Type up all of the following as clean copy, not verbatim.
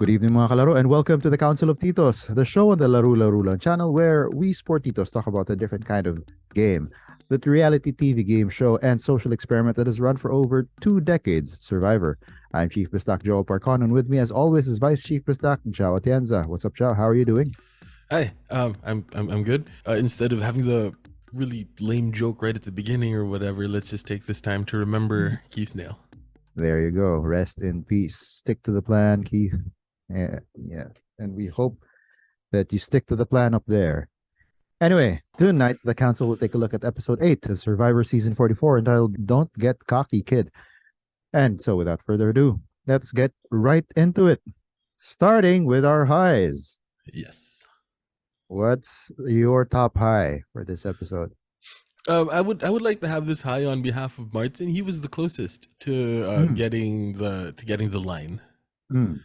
Good evening mga kalaro and welcome to the Council of Titos, the show on the Laro-Laro channel where we sport Titos talk about a different kind of game. The reality TV game show and social experiment that has run for over 2 decades, Survivor. I'm Chief Bistak Joel Parcon, and with me as always is Vice Chief Bistak Joao Atienza. What's up, Joao? How are you doing? Hi, I'm good. Instead of having the really lame joke right at the beginning or whatever, let's just take this time to remember Keith Nail. There you go. Rest in peace. Stick to the plan, Keith. Yeah. And we hope that you stick to the plan up there. Anyway, tonight the council will take a look at episode 8 of Survivor Season 44 entitled Don't Get Cocky, Kid. And so without further ado, let's get right into it. Starting with our highs. Yes. What's your top high for this episode? I would like to have this high on behalf of Martin. He was the closest to getting the line. Mm.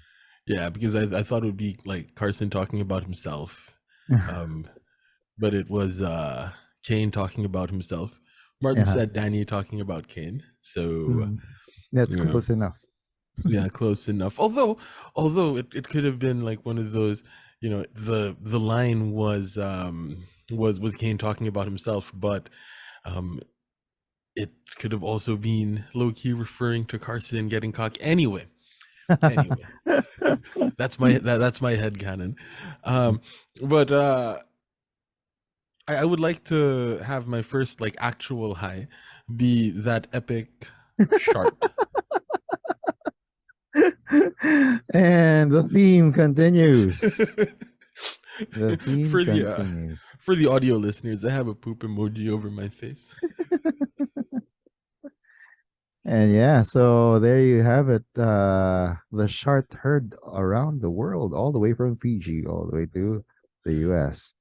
Yeah, because I thought it would be like Carson talking about himself. But it was Kane talking about himself. Martin said Danny talking about Kane. So that's close enough. Yeah, close enough. Although it could have been like one of those, the line was Kane talking about himself, but it could have also been low key referring to Carson getting cocky. Anyway, that's my headcanon. But I would like to have my first like actual high be that epic shark. And the theme continues. The theme continues. For the audio listeners, I have a poop emoji over my face. And yeah, so there you have it. The shark heard around the world, all the way from Fiji, all the way to the US.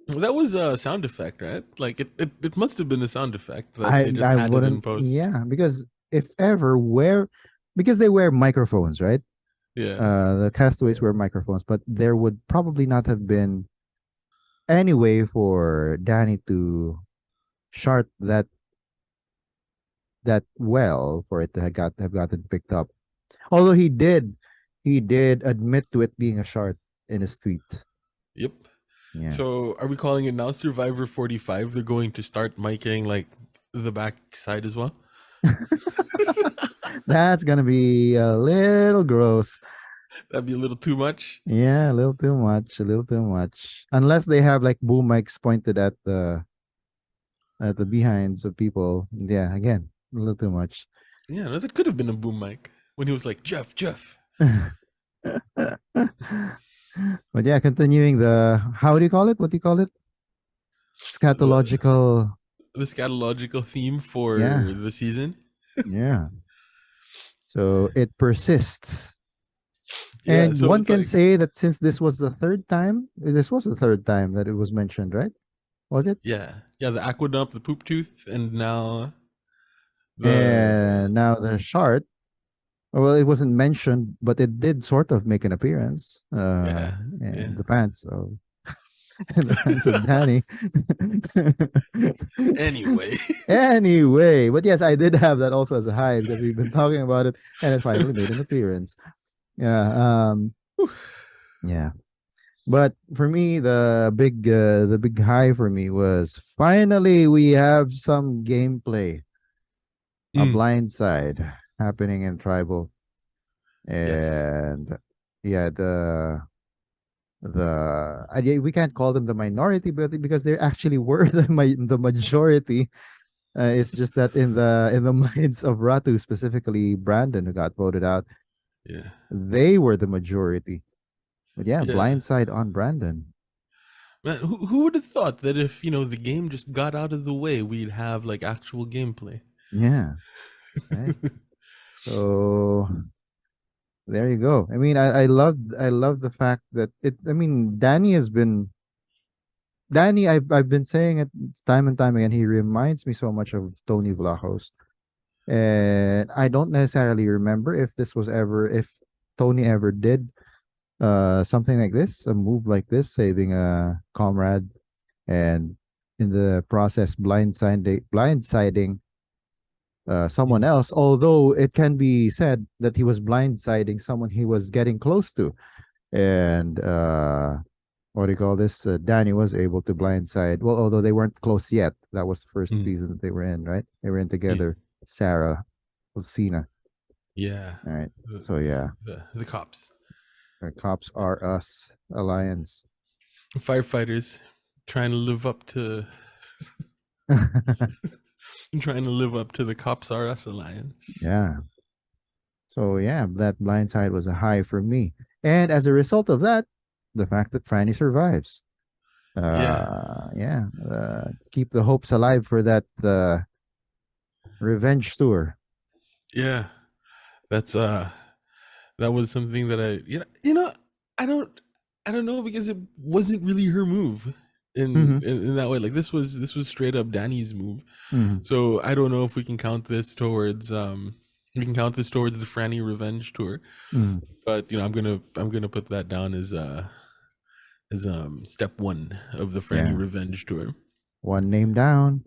That was a sound effect, right? Like it must have been a sound effect that they just added in post. Yeah, because if ever because they wear microphones, right? Yeah. The castaways wear microphones, but there would probably not have been any way for Danny to chart that well for it to have gotten picked up. Although he did admit to it being a shark in his tweet. Yep. Yeah. So are we calling it now Survivor 45? They're going to start miking like the back side as well? That's gonna be a little gross. That'd be a little too much. Yeah, a little too much. Unless they have like boom mics pointed at the behinds of people. Yeah, again, a little too much. Yeah, no, that could have been a boom mic when he was like, Jeff. But yeah, continuing how do you call it? What do you call it? Scatological. The scatological theme for the season. Yeah. So it persists. Yeah, and so one can say that since this was the third time that it was mentioned, right? Was it? Yeah. The aqueduct, the poop tooth, and now the shark. Well, it wasn't mentioned, but it did sort of make an appearance. In the pants of Danny. Anyway, but yes, I did have that also as a high because we've been talking about it, and it finally made an appearance. Yeah. Yeah. But for me, the big high for me was finally we have some gameplay. A blind side happening in Tribal. And yeah, we can't call them the minority, but because they actually were the majority. It's just that in the minds of Ratu, specifically Brandon, who got voted out, they were the majority. But yeah, blindside on Brandon. Man, who would have thought that if the game just got out of the way, we'd have like actual gameplay? Yeah. Right? So there you go. I mean, I love the fact that Danny, I've been saying it time and time again. He reminds me so much of Tony Vlahos. And I don't necessarily remember if Tony ever did something like this, a move like this, saving a comrade, and in the process blindsiding someone Mm. else, although it can be said that he was blindsiding someone he was getting close to. And what do you call this? Danny was able to blindside. Well, although they weren't close yet. That was the first Mm. season that they were in, right? They were in Yeah. together. Sarah, Lucina. Yeah. All right. The, So yeah, the cops. Cops Are Us Alliance. Firefighters trying to live up to trying to live up to the Cops R Us Alliance. Yeah. So yeah, that blindside was a high for me. And as a result of that, the fact that Franny survives. Yeah. Yeah, keep the hopes alive for that revenge tour. Yeah. That's that was something that I don't know because it wasn't really her move Mm-hmm. in that way. Like this was straight up Danny's move. Mm-hmm. So I don't know if we can count this towards the Franny revenge tour. Mm-hmm. But I'm gonna put that down as step one of the Franny Yeah, revenge tour. one name down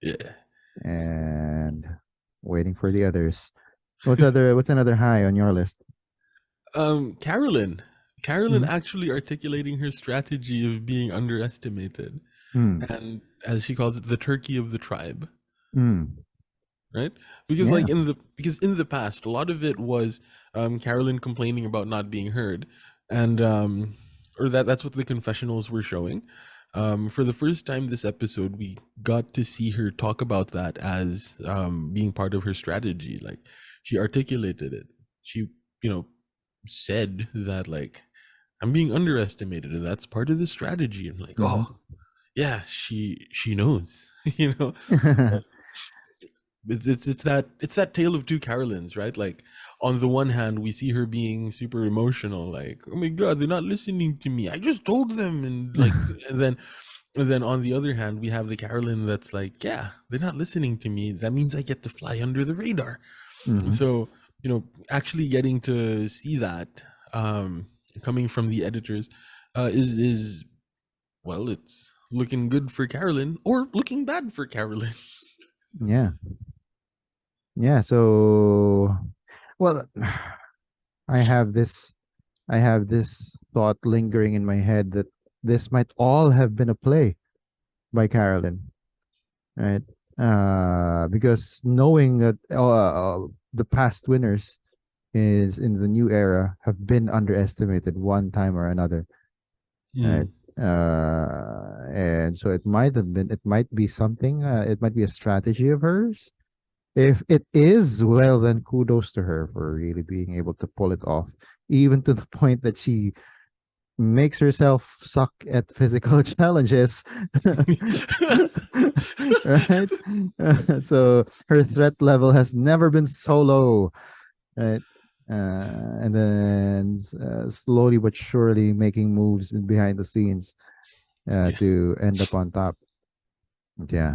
Yeah. and waiting for the others. What's another high on your list? Carolyn. Carolyn Mm-hmm. actually articulating her strategy of being underestimated, Mm. and as she calls it, the turkey of the tribe, Mm. right? Because Yeah. in the past, a lot of it was Carolyn complaining about not being heard, and or that's what the confessionals were showing. For the first time this episode, we got to see her talk about that as being part of her strategy. Like she articulated it. She, you know, said that like I'm being underestimated, and that's part of the strategy. I'm like, Mm-hmm. oh yeah, she knows, you know. It's that tale of two Carolyns, right? Like on the one hand, we see her being super emotional, like, oh my god, they're not listening to me. I just told them, and like, and then on the other hand, we have the Carolyn that's like, yeah, they're not listening to me. That means I get to fly under the radar. Mm-hmm. So actually getting to see that coming from the editors is well, it's looking good for Carolyn or looking bad for Carolyn. Yeah. Yeah. So, well, I have this I have this thought lingering in my head that this might all have been a play by Carolyn, right? Because knowing that the past winners is in the new era have been underestimated one time or another, right? Mm. And so it might be something, it might be a strategy of hers. If it is, well, then kudos to her for really being able to pull it off, even to the point that she makes herself suck at physical challenges. Right? So her threat level has never been so low, right? And then slowly but surely making moves behind the scenes Yeah. to end up on top. Yeah.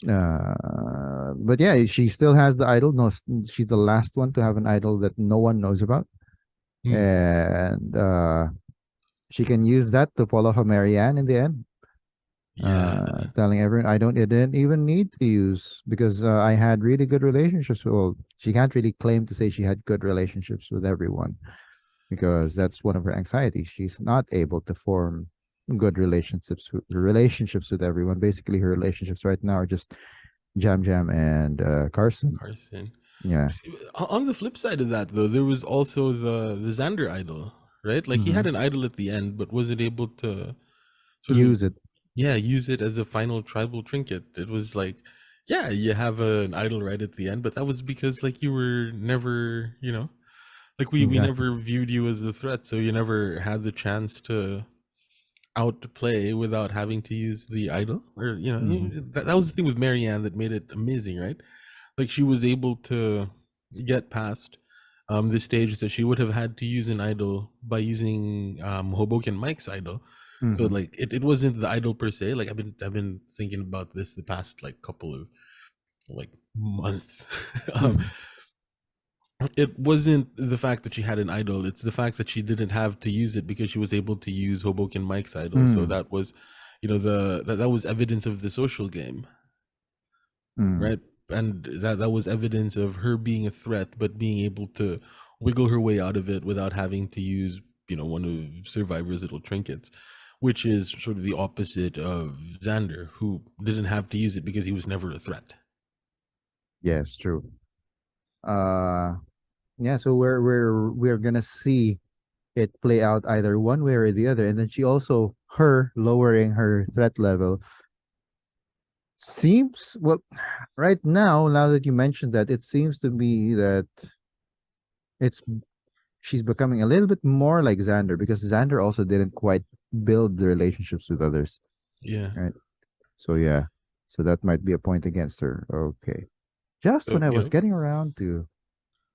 But yeah, she still has the idol. No, she's the last one to have an idol that no one knows about. Mm. And she can use that to pull off a Marianne in the end, Yeah. telling everyone I didn't even need to use because I had really good relationships. Well, she can't really claim to say she had good relationships with everyone because that's one of her anxieties. She's not able to form good relationships with everyone. Basically, her relationships right now are just Jam Jam and Carson. Carson. Yeah. On the flip side of that, though, there was also the Xander idol, right? Like he Hmm. had an idol at the end, but wasn't able to sort of, Use it. yeah, use it as a final tribal trinket. It was like, yeah, you have an idol right at the end, but that was because like you were never, like we Exactly. never viewed you as a threat, so you never had the chance to outplay without having to use the idol. Or Hmm. that was the thing with Marianne that made it amazing, right? Like she was able to get past the stage that she would have had to use an idol by using Hoboken Mike's idol. So Hmm. like it wasn't the idol per se. Like I've been thinking about this the past like couple of like months. um, Hmm. it wasn't the fact that she had an idol, it's the fact that she didn't have to use it because she was able to use Hoboken Mike's idol. So Mm. that was that was evidence of the social game. Mm. right? And that was evidence of her being a threat, but being able to wiggle her way out of it without having to use, one of Survivor's little trinkets, which is sort of the opposite of Xander, who didn't have to use it because he was never a threat. Yes, true. Uh, yeah. So we're gonna see it play out either one way or the other, and then she also her lowering her threat level seems well right now. Now that you mentioned that, it seems to me that it's she's becoming a little bit more like Xander because Xander also didn't quite build the relationships with others, Yeah. right? So yeah, so that might be a point against her. Okay, just when So, I was getting around to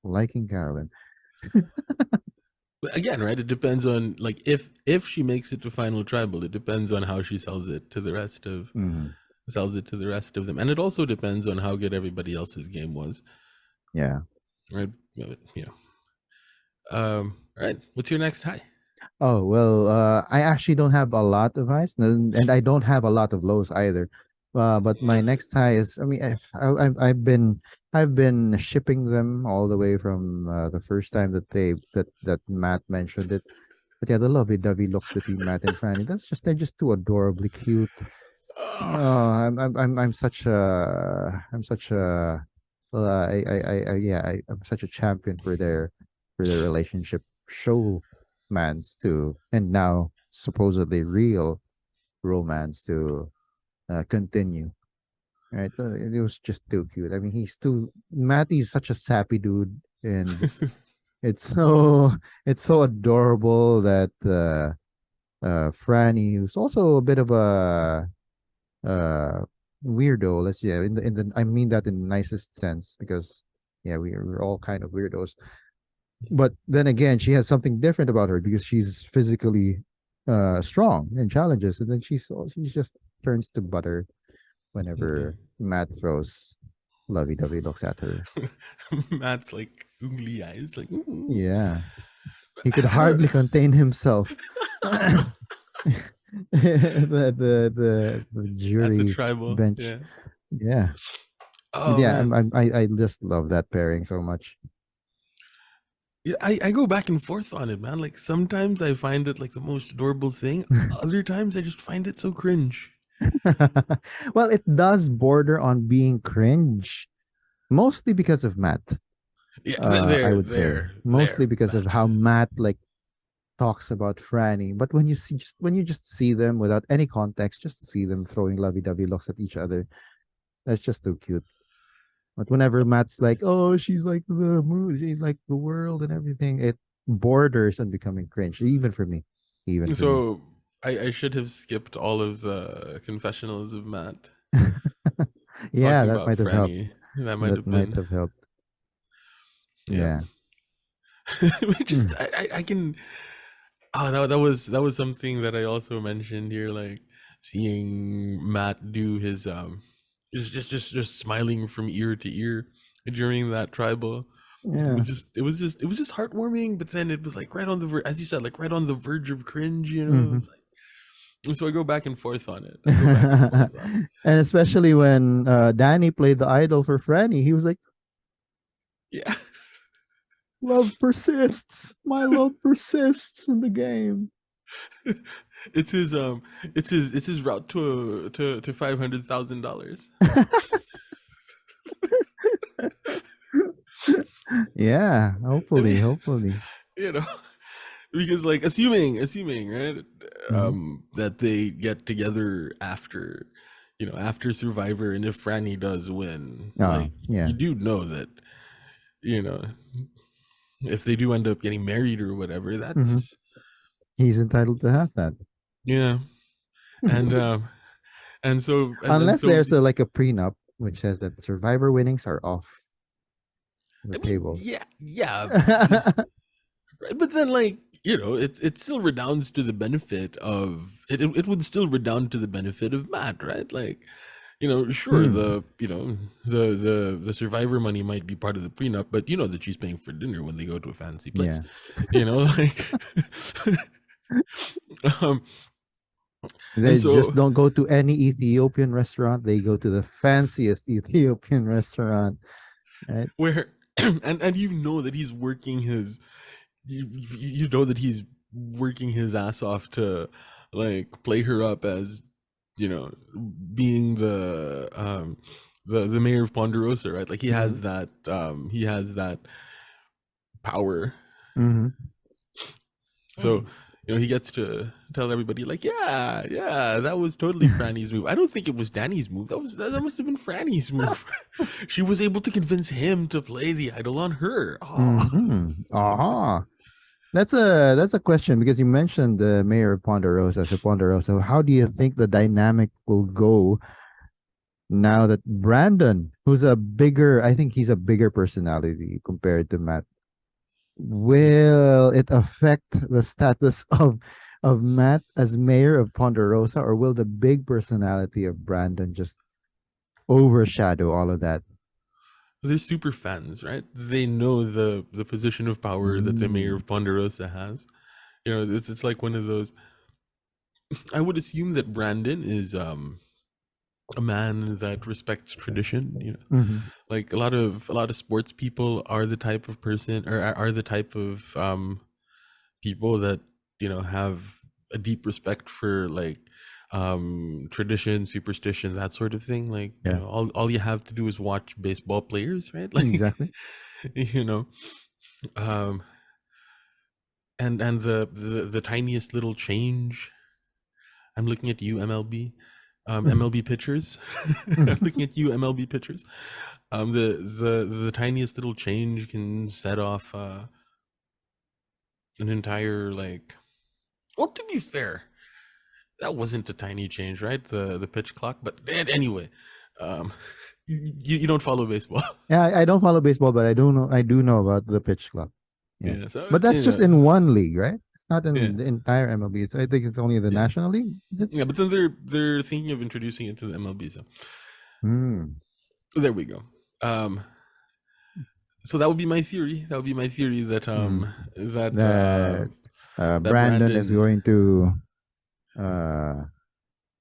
liking Carolyn. but again, right? It depends on, like, if she makes it to final tribal, it depends on how she Mhm. sells it to the rest of them, and it also depends on how good everybody else's game was, Yeah. right? Right. What's your next high? Oh well, I actually don't have a lot of highs, and I don't have a lot of lows either. But my next high is, I mean, I've been shipping them all the way from the first time that that Matt mentioned it. But yeah, the lovey-dovey looks between Matt and Franny, they're just too adorably cute. Oh, Oh, I'm such a yeah, I'm such a champion for their relationship showmance too, and now supposedly real romance to continue. Right, it was just too cute. I mean, Matty's such a sappy dude, and it's so it's so adorable that Franny, who's also a bit of a uh weirdo, let's yeah, in the I mean that in the nicest sense because yeah, we're all kind of weirdos, but then again she has something different about her because she's physically strong and challenges, and then she just turns to butter okay. whenever Matt throws lovey-dovey looks at her. Matt's like googly eyes, like, "Ooh." Yeah, he could I don't. hardly contain himself. The At the jury tribal, bench. yeah. Yeah. Oh Yeah, man, I just love that pairing so much. yeah. I go back and forth on it, man. Like sometimes I find it like the most adorable thing. Other times I just find it so cringe. Well, it does border on being cringe, mostly because of Matt. Yeah, I there, would say there, mostly there, because of Matt. how Matt like talks about Franny. But when you just see them without any context, just see them throwing lovey-dovey looks at each other. That's just too cute. But whenever Matt's like, "Oh, she's like the moon, she's like the world and everything," it borders on becoming cringe, even for me. Even for me. So I should have skipped all of the confessionals of Matt Yeah, talking that about might have helped. Franny. That might That have might been, have helped. yeah. Yeah. We just Mm. I can. Oh, that was something that I also mentioned here, like seeing Matt do his just smiling from ear to ear during that tribal. It Yeah. was just it was just heartwarming, but then it was like right on the as you said, like right on the verge of cringe. Hmm. It's like, so I go back and forth on it. I go back and forth And on it. especially when Danny played the idol for Franny, he was like, Yeah. "Love persists. My love persists in the game." it's his it's his route to $500,000. Yeah, I mean, hopefully, hopefully. you know, because like assuming right, Hmm. that they get together after, after Survivor, and if Franny does win, Oh, like yeah. you do know that, you know if they do end up getting married or whatever, Hmm. that's, He's entitled to have that. yeah. And and so and Unless so there's like a prenup which says that Survivor winnings are off the I mean, table. yeah, yeah. Right, but then, like, it still redounds to the benefit of it would still redound to the benefit of Matt, right? Like, sure, Hmm. the survivor money might be part of the prenup, but you know that she's paying for dinner when they go to a fancy place, Yeah. like, um, They And just so don't go to any Ethiopian restaurant. They go to the fanciest Ethiopian restaurant, right? where and you know that he's working his you know that he's working his ass off to like play her up as, you know, being the mayor of Ponderosa, right? Like Mm-hmm. he has that power. Mm-hmm. So, you know, he gets to tell everybody like, yeah, yeah, that was totally Franny's move. I don't think it was Danny's move. That must have been Franny's move. She was able to convince him to play the idol on her. Oh. Mm-hmm. Aha. That's a question because you mentioned the mayor of Ponderosa. So Ponderosa, how do you think the dynamic will go now that Brandon, who's a bigger, I think he's a bigger personality compared to Matt, Yeah. will it affect the status of Matt as mayor of Ponderosa, or will the big personality of Brandon just overshadow all of that? They're super fans, right? They know the position of power that the mayor Mm, of Ponderosa has. You know, it's like one of those. I would assume that Brandon is a man that respects tradition. You know, mhm. like a lot of sports people are the type of person or are the type of people that, you know, have a deep respect for like tradition, superstition, that sort of thing. Like, you Yeah, know, all you have to do is watch baseball players, right? Like, exactly. you know, um and the tiniest little change. I'm looking at you, MLB. MLB pitchers. I'm looking at you, MLB pitchers. The tiniest little change can set off an entire like. Well, to be fair, that wasn't a tiny change, right? The pitch clock. But anyway, um, you don't follow baseball. Yeah, I don't follow baseball, but I do know about the pitch clock. Yeah. Yeah. So But that's you just know, in one league, right? Not yeah, in the entire MLB. So I think it's only the yeah, National League. Is it? yeah. But then they're thinking of introducing it to the MLB. So Hmm. there we go. Um, so that would be my theory. That would be my theory that Hmm. that That that Brandon is Brandon, going to uh,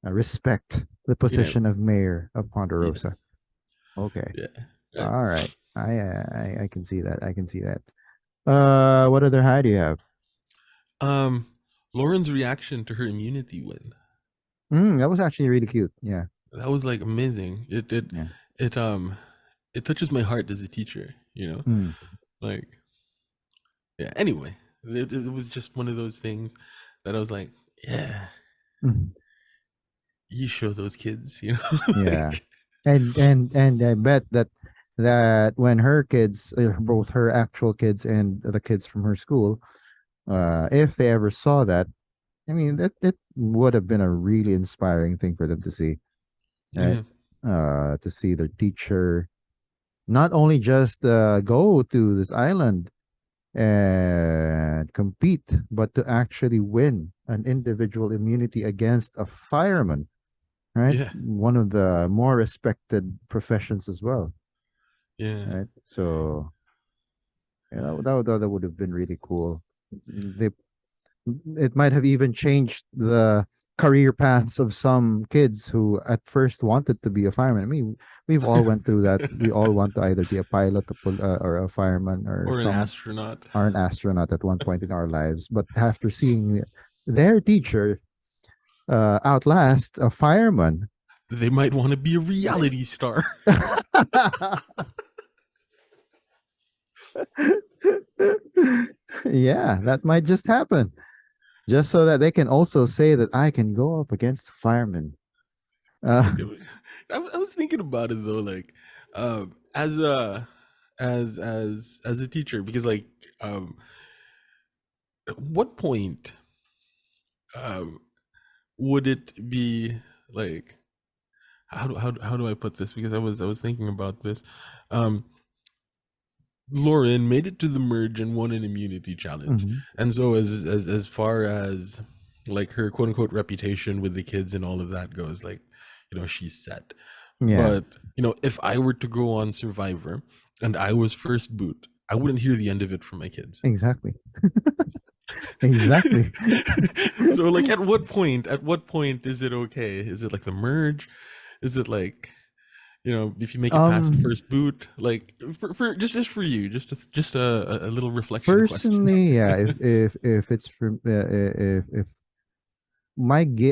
respect the yeah, position of mayor of Ponderosa. yes, Okay. yeah. Right. All right. I can see that. I can see that. What other high do you have? Um, Lauren's reaction to her immunity win, That was actually really cute. Yeah. that was like amazing. Yeah. It it touches my heart as a teacher. You know, Mm. like, yeah. Anyway, it was just one of those things that I was like, yeah, Mhm. you show those kids. You know, Yeah. like, And I bet that when her kids, both her actual kids and the kids from her school, if they ever saw that, I mean, that it would have been a really inspiring thing for them to see, right? yeah, To see their teacher not only just go to this island and compete, but to actually win an individual immunity against a fireman, right? yeah, One of the more respected professions as well, yeah. right? So that would have been really cool. They it might have even changed the career paths of some kids who at first wanted to be a fireman. I mean, we've all went through that. We all want to either be a pilot, or a fireman, or Or an some astronaut. are an astronaut at one point in our lives. But after seeing their teacher outlast a fireman, They might want to be a reality star. yeah, that might just happen. Just so that they can also say that I can go up against firemen. Uh, I was thinking about it though, like, as a as a teacher, because like, um, at what point, um, would it be like, how do I put this? Because I was thinking about this. Um, Lauren made it to the merge and won an immunity challenge, mhm. and so as far as like her quote unquote reputation with the kids and all of that goes, like, you know, she's set. Yeah, But you know, if I were to go on Survivor and I was first boot, I wouldn't hear the end of it from my kids. exactly. Exactly. So like at what point is it okay? Is it like the merge? Is it like, if you make it past Um, first boot, like for just for you, just a little reflection question. Personally, yeah, if it's from if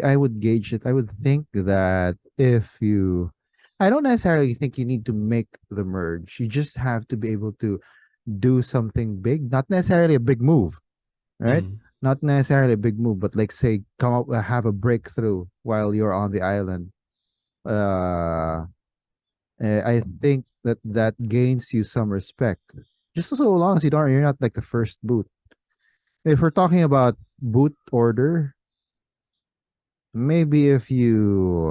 I would gauge it, I would think that if you, I don't necessarily think you need to make the merge. You just have to be able to do something big, not necessarily a big move, right? Mm. Not necessarily a big move, but like say come up have a breakthrough while you're on the island. Uh, I think that that gains you some respect. Just so long as you're not like the first boot. If we're talking about boot order, maybe if you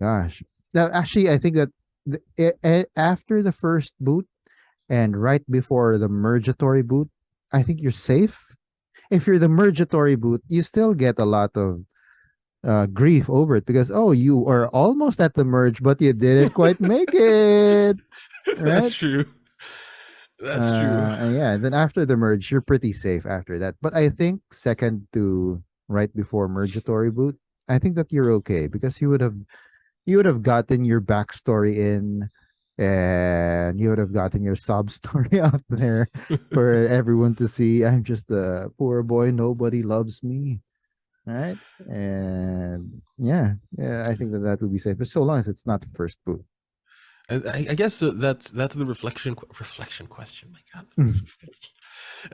gosh. Now actually I think that after the first boot and right before the mergatory boot, I think you're safe. If you're the mergatory boot, you still get a lot of grief over it because oh, you are almost at the merge, but you didn't quite make it, That's right? true. That's true. And yeah, then after the merge, you're pretty safe after that. But I think second to right before mergatory boot, I think that you're okay because you would have gotten your backstory in, and you would have gotten your sob story out there for everyone to see. I'm just a poor boy, nobody loves me, right? And yeah, I think that that would be safe, but so long as it's not the first boot. I guess that's the reflection question. My God, Mm.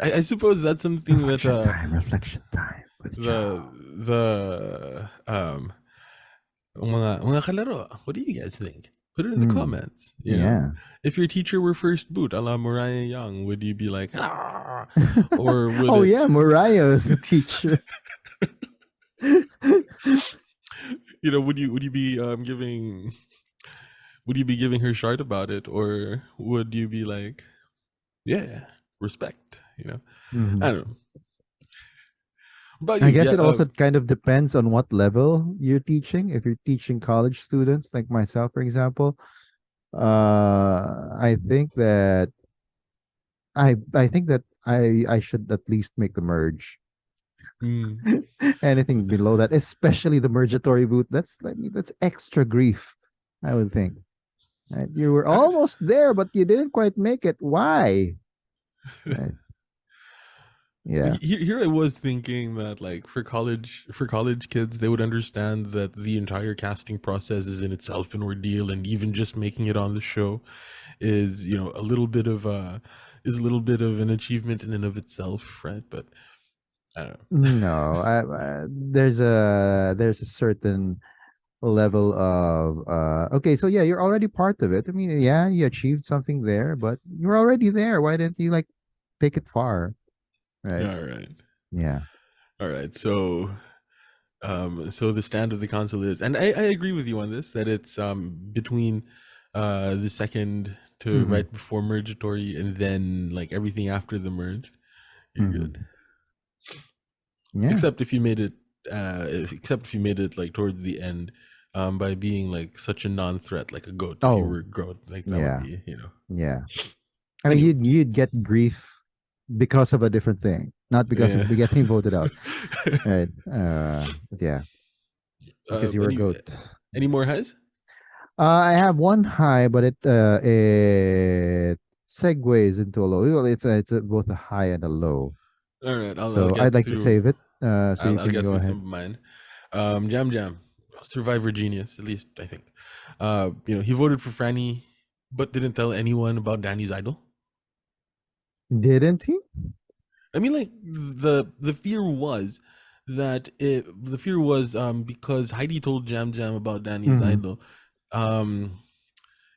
I suppose that's something that Reflection time with the Joao. mga kalaro, what do you guys think? Put it in the Mm. comments. Yeah. If your teacher were first boot, a la Mariah Young, would you be like, ah, or would Oh yeah, it, Mariah is a teacher. would you be giving her shart about it, or would you be like, yeah, respect? I Mhm. don't know. What about I you? guess Yeah. it also kind of depends on what level you're teaching. If you're teaching college students, like myself, for example, I think that I should at least make the merge. Mm. Anything below that, especially the mergatory boot, that's extra grief, I would think. Right? You were I, almost there, but you didn't quite make it. Why? Right? Yeah. here I was thinking that, like, for college kids, they would understand that the entire casting process is in itself an ordeal, and even just making it on the show is, a little bit of an achievement in and of itself, right? But I don't know. No, there's a certain level of okay, so yeah, you're already part of it. I mean, yeah, you achieved something there, but you're already there. Why didn't you like take it far? Right? All right. Yeah. All right. So the stand of the council is, and I agree with you on this, that it's between the second to Mm-hmm. right before mergatory, and then like everything after the merge, you're good. Mm-hmm. Yeah. Except if you made it like towards the end, by being like such a non-threat, like a goat. If you Oh, were a goat, like that would yeah. be. Yeah. I mean, Anyway, you'd get grief because of a different thing, not because yeah. of getting voted out. Right? But yeah, because you were a Any goat. any more highs? I have one high, but it segues into a low. Well, it's both a high and a low. All right, I'll So I'd get like to through. save it. So you I'll can get go through some ahead. of mine. Jam Jam, Survivor genius, at least I think. He voted for Franny, but didn't tell anyone about Danny's idol. Didn't he? I mean, like, the fear was because Heidi told Jam Jam about Danny's Mm-hmm. idol, um,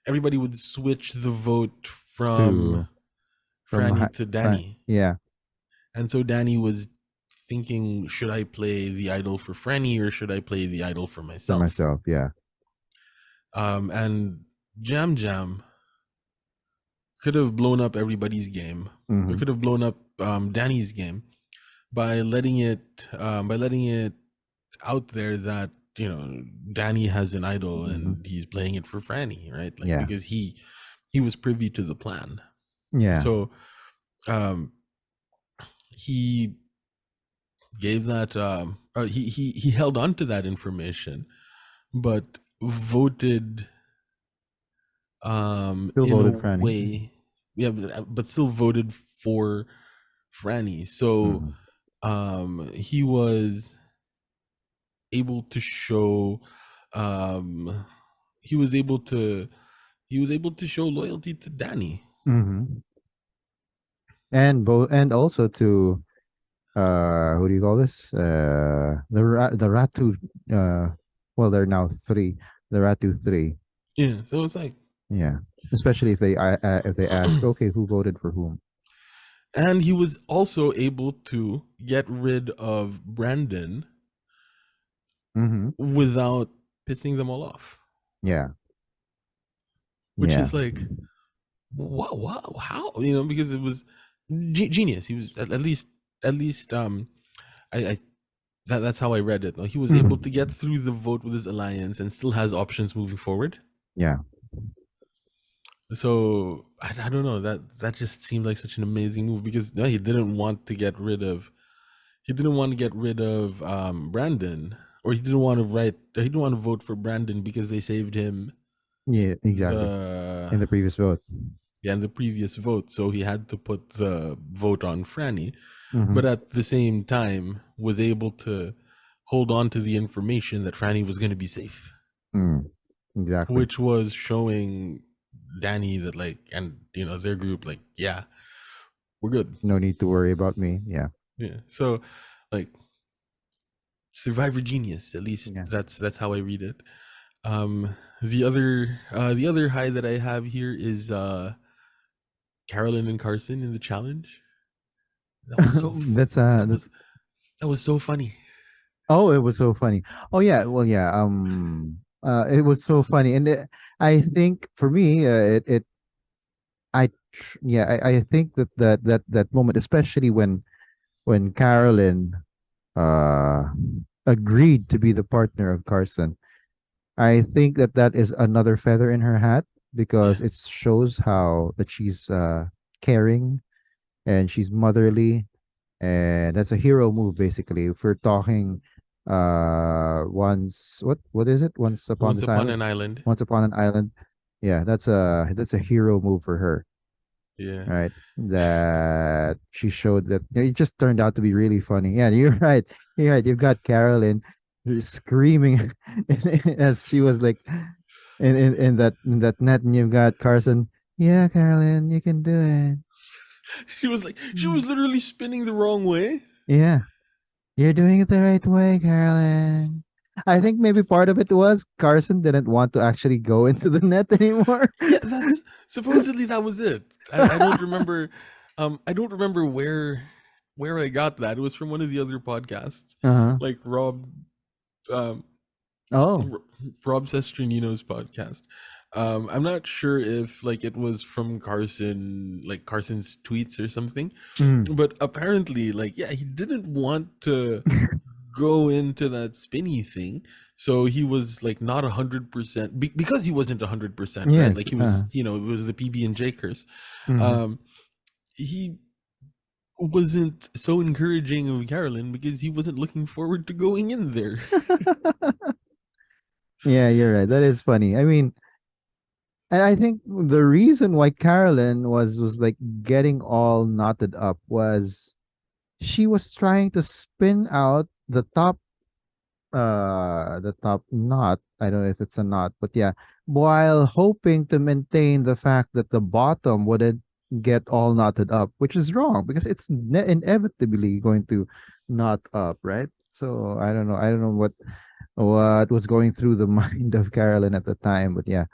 everybody would switch the vote from To from Franny to Danny, yeah, and so Danny was thinking, should I play the idol for Franny or should I play the idol for for myself? myself. Yeah. And Jam Jam could have blown up everybody's game. It Mm-hmm. could have blown up Danny's game by letting it out there that Danny has an idol Mm-hmm. and he's playing it for Franny, right? Like, Yeah. because he was privy to the plan. Yeah. So um, he gave that he held on to that information, but voted Still in a voted Franny. way, yeah, but still voted for Franny. So Mm-hmm. he was able to show um he was able to show loyalty to Danny. Mm-hmm. And both, and also to who do you call this? The Ratu. Well, they're now three. The Ratu three. Yeah, so it's like Yeah, especially if they ask, okay, who voted for whom? and he was also able to get rid of Brandon Mm-hmm. without pissing them all off, Yeah, which yeah. is like what how, because it was genius. He was at least I that's how I read it. He was able to Mm-hmm. get through the vote with his alliance and still has options moving forward. Yeah. So I don't know, that just seemed like such an amazing move because no, he didn't want to get rid of Brandon, or he didn't want to vote for Brandon because they saved him Yeah, exactly. the In the previous vote. yeah, in the previous vote, so he had to put the vote on Franny, Mm-hmm. but at the same time was able to hold on to the information that Franny was going to be safe, Mm, exactly. which was showing Danny that, like, and their group, like, yeah, we're good. No need to worry about me. Yeah. Yeah. So, like, Survivor genius. At least Yeah. that's how I read it. The other high that I have here is Carolyn and Carson in the challenge. That was so That's that was so funny. oh, it was so funny. Oh yeah, well yeah, it was so funny. And I think for me I think that moment, especially when Carolyn uh agreed to be the partner of Carson. I think that is another feather in her hat Yeah. because it shows how that she's caring and she's motherly, and that's a hero move basically. If we're talking once what is it? Once upon Once this upon island? an island. Once upon an island. Yeah, that's a hero move for her, Yeah. right? That she showed that it just turned out to be really funny. Yeah, you're right. You're right. You've got Carolyn screaming as she was like in that net, and you've got Carson. Yeah, Carolyn, you can do it. She was literally spinning the wrong way. Yeah, you're doing it the right way, Carolyn. I think maybe part of it was Carson didn't want to actually go into the net anymore. Yeah, that's supposedly that was it. I don't remember. I don't remember where I got that. It was from one of the other podcasts, Uh-huh. like um, Oh. Rob Sestranino's podcast. I'm not sure if like it was from Carson, like Carson's tweets or something, Mm. but apparently, like, yeah, he didn't want to go into that spinny thing. So he was like not 100% because he wasn't 100%, right? Yes. Like he was, it was the PB and J curse. Mhm. Um, he wasn't so encouraging of Carolyn because he wasn't looking forward to going in there. Yeah, you're right. That is funny. I mean, and I think the reason why Carolyn was like getting all knotted up was she was trying to spin out the top knot. I don't know if it's a knot, but yeah, while hoping to maintain the fact that the bottom wouldn't get all knotted up, which is wrong because it's inevitably going to knot up, right? So I don't know what was going through the mind of Carolyn at the time, but yeah.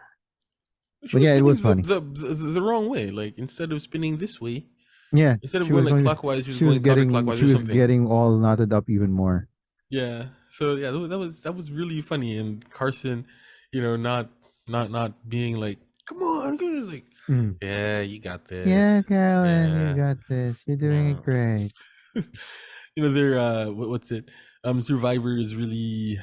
She But was yeah, it was spinning funny. the wrong way. Like instead of spinning this way, Yeah, instead of she going was like going clockwise, she was she was going getting counterclockwise she or was something. getting all knotted up even more. Yeah. So yeah, that was really funny. And Carson, not being like, come on, come on," was like, Mm. yeah, you got this. Yeah, Carolyn, you Yeah. got this. You're doing Yeah. it great. They're what's it? Survivor is really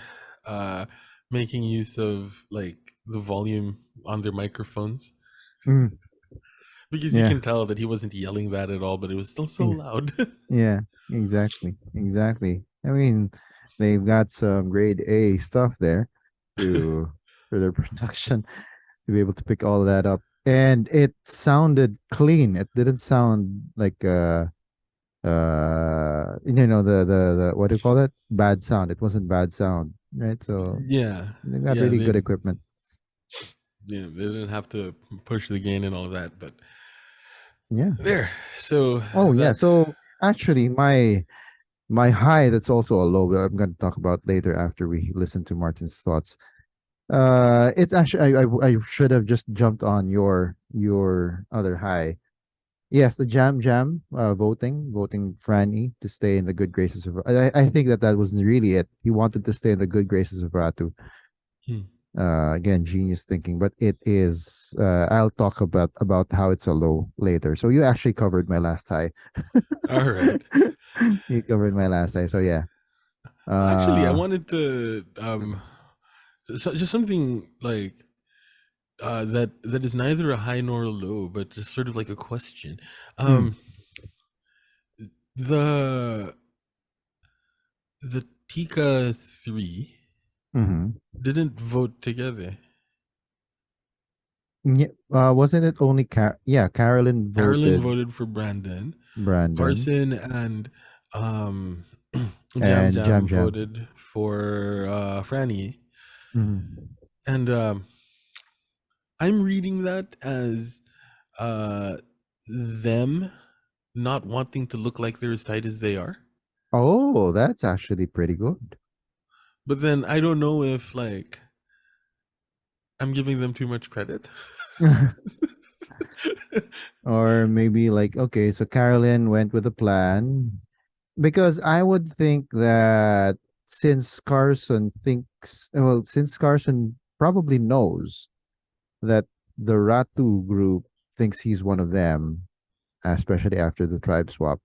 uh making use of like the volume on their microphones. Mm. because you Yeah. can tell that he wasn't yelling that at all, but it was still so Ex- loud. yeah. Exactly. Exactly. I mean, they've got some grade A stuff there to for their production to be able to pick all that up, and it sounded clean. It didn't sound like the what do you call it, bad sound. It wasn't bad sound, right? So Yeah, they got yeah, really good equipment. they didn't have to push the gain and all that, but Yeah. there. So Oh yeah. that. So actually, my high, that's also a low, I'm going to talk about later after we listen to Martin's thoughts. It's actually I should have just jumped on your other high. Yes, the jam voting Franny to stay in the good graces of. I think that wasn't really it. He wanted to stay in the good graces of Ratu. Hmm. Again, genius thinking, but it is. I'll talk about how it's a low later. So you actually covered my last high. All right. You covered my last high. So yeah. Well, actually, I Uh. wanted to just something like that is neither a high nor a low, but just sort of like a question. Mm, Um, the the Tika 3 mm-hmm. didn't vote together. Yeah, wasn't it only yeah, Carolyn Carolyn voted voted for Brandon. Brandon Carson and um, Jam and Jam Jam Jam. voted for Franny. Mhm. And I'm reading that as uh, them not wanting to look like they're as tight as they are. Oh, that's actually pretty good. But then I don't know if like I'm giving them too much credit. Or maybe like, okay, so Carolyn went with a plan, because I would think that since Carson probably knows that the Ratu group thinks he's one of them, especially after the tribe swap,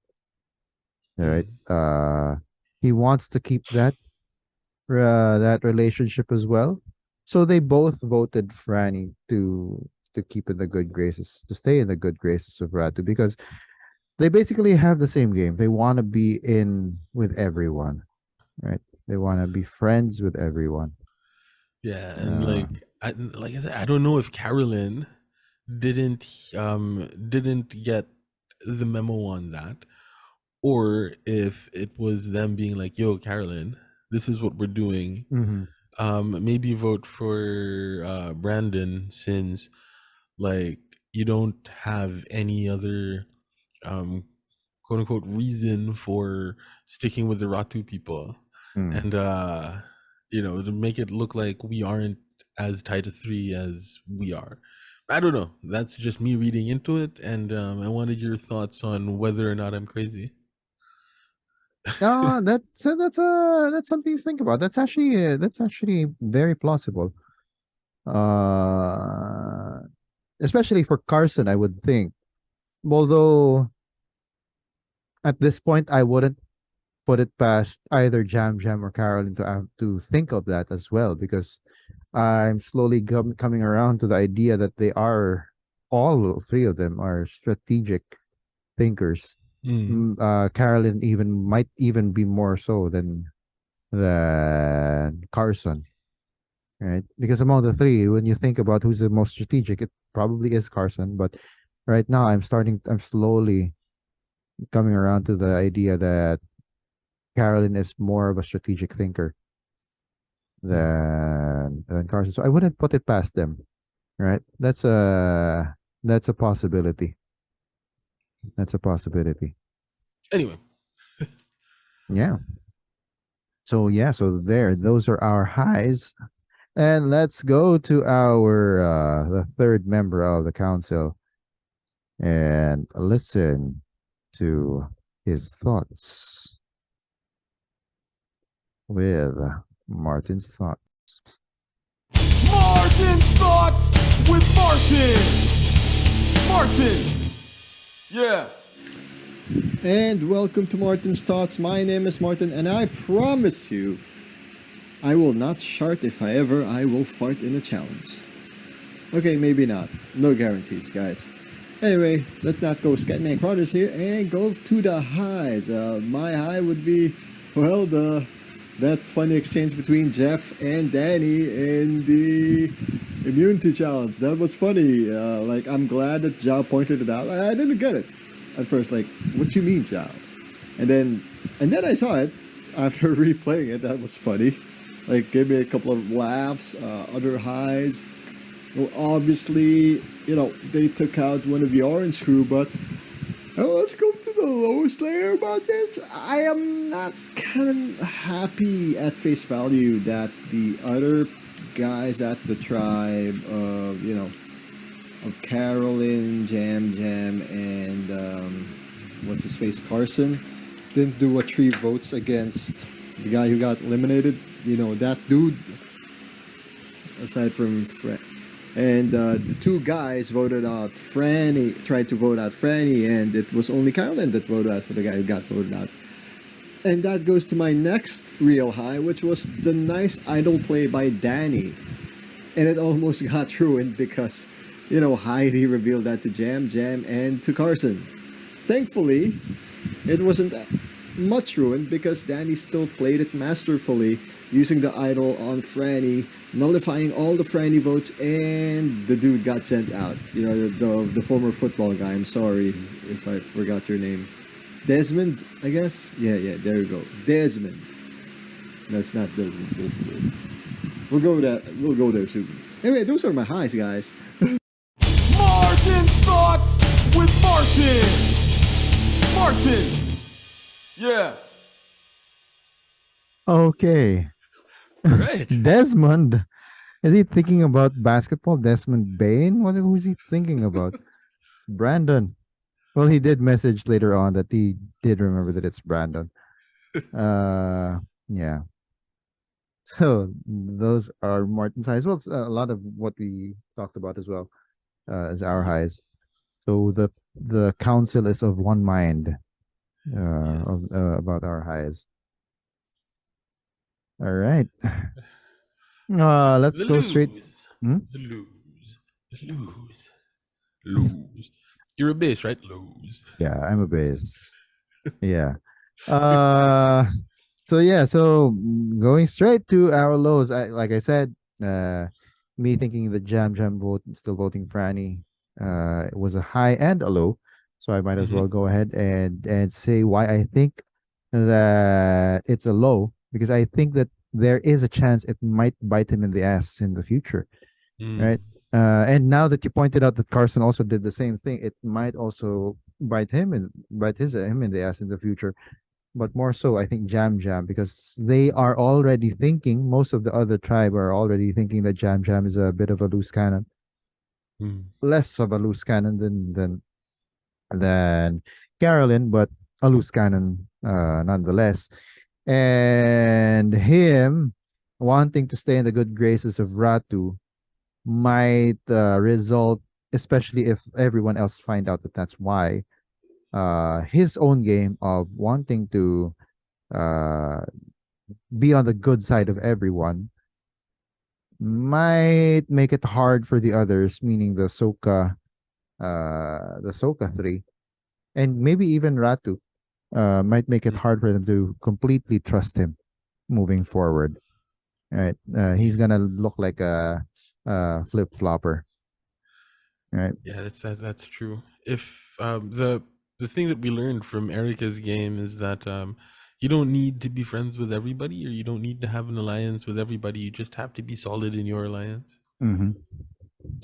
right? Hmm. He wants to keep that relationship as well. So they both voted Franny to keep in the good graces, to stay in the good graces of Ratu, because they basically have the same game. They want to be in with everyone, right? They want to be friends with everyone. Yeah, and Uh, like I said, I don't know if Carolyn didn't didn't get the memo on that, or if it was them being like, "Yo, Carolyn, this is what we're doing. mhm, Maybe vote for Brandon, since like you don't have any other um quote unquote reason for sticking with the Ratu people, mm. and to make it look like we aren't as tight a three as we are. I don't know. That's just me reading into it, and I wanted your thoughts on whether or not I'm crazy. That's something to think about. That's actually very plausible. Uh, Especially for Carson, I would think. Although at this point, I wouldn't put it past either Jam Jam or Carolyn to think of that as well, because I'm slowly coming around to the idea that they are, all three of them are strategic thinkers. Mm. Carolyn might even be more so than Carson, right? Because among the three, when you think about who's the most strategic, it probably is Carson. But right now, I'm slowly coming around to the idea that Carolyn is more of a strategic thinker Mm. than Carson. So I wouldn't put it past them, right? That's a possibility. That's a possibility. Anyway, Yeah. So yeah, so there, those are our highs. And let's go to our the third member of the council and listen to his thoughts with Martin's thoughts. Martin's Thoughts with Martin. Martin. Yeah. And welcome to Martin's Thoughts. My name is Martin, and I promise you, I will not shart. If I will fart in a challenge. Okay, maybe not. No guarantees, guys. Anyway, let's not go Scatman Crothers here and go to the highs. My high would be, well, that funny exchange between Jeff and Danny in the immunity challenge. That was funny. Like, I'm glad that Joao pointed it out. I didn't get it at first. Like, what you mean, Joao? And then I saw it after replaying it. That was funny. Like, gave me a couple of laughs, other highs. Well, obviously, they took out one of the orange crew, but let's go to the lowest layer about this. I am not kind of happy at face value that the other guys at the tribe of Carolyn, Jam Jam, and what's his face, Carson, didn't do 3 votes against the guy who got eliminated. That dude, aside from Fred. And the 2 guys voted out Franny, tried to vote out Franny, and it was only Carolyn that voted out for the guy who got voted out. And that goes to my next real high, which was the nice idol play by Danny. And it almost got ruined because, Heidi revealed that to Jam Jam and to Carson. Thankfully, it wasn't much ruined because Danny still played it masterfully, using the idol on Franny, nullifying all the Franny votes, and the dude got sent out. The former football guy. I'm sorry if I forgot your name. Desmond, I guess? Yeah, there you go. Desmond. No, it's not Desmond. Desmond. We'll go there soon. Anyway, those are my highs, guys. Martin's thoughts with Martin. Martin. Yeah. Okay. Right. Desmond. Is he thinking about basketball? Desmond Bain? Who's he thinking about? It's Brandon. Well, he did message later on that he did remember that it's Brandon. Yeah. So those are Martin's highs. Well, it's a lot of what we talked about as well as our highs. So the council is of one mind about our highs. All right. Let's go straight. Hmm? The lose. You're a base, right? Lose. Yeah, I'm a base. Yeah. So going straight to our lows. Like I said, me thinking the Jam Jam vote, still voting Franny, it was a high and a low. So I might as well go ahead and say why I think that it's a low, because I think that there is a chance it might bite him in the ass in the future, right? And now that you pointed out that Carson also did the same thing, it might also bite him and him in the ass in the future. But more so, I think Jam Jam, because they are already thinking. Most of the other tribe are already thinking that Jam Jam is a bit of a loose cannon, less of a loose cannon than Carolyn, but a loose cannon nonetheless. And him wanting to stay in the good graces of Ratu might result, especially if everyone else find out that that's why, his own game of wanting to be on the good side of everyone might make it hard for the others, meaning the Soka 3, and maybe even Ratu, might make it hard for them to completely trust him moving forward. Right? He's gonna look like a flip flopper. Right? Yeah, that's true. If the thing that we learned from Erica's game is that you don't need to be friends with everybody, or you don't need to have an alliance with everybody. You just have to be solid in your alliance. Mm-hmm.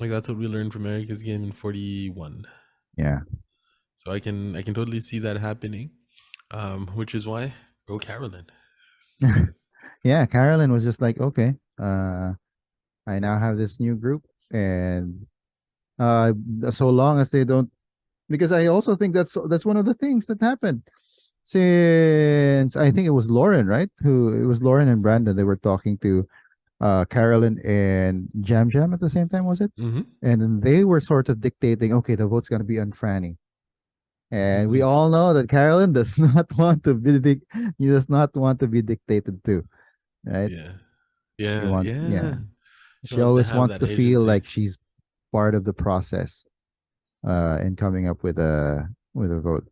Like that's what we learned from Erica's game in 41. Yeah. So I can totally see that happening, which is why go Carolyn. Yeah, Carolyn was just like, okay, I now have this new group, and so long as they don't, because I also think that's one of the things that happened. Since I think it was Lauren, right? It was Lauren and Brandon. They were talking to Carolyn and Jam Jam at the same time, was it? Mm-hmm. And then they were sort of dictating, okay, the vote's gonna be on Franny. And we all know that Carolyn does not want to be he does not want to be dictated to, right? Yeah. She always wants to feel like she's part of the process. in coming up with a vote.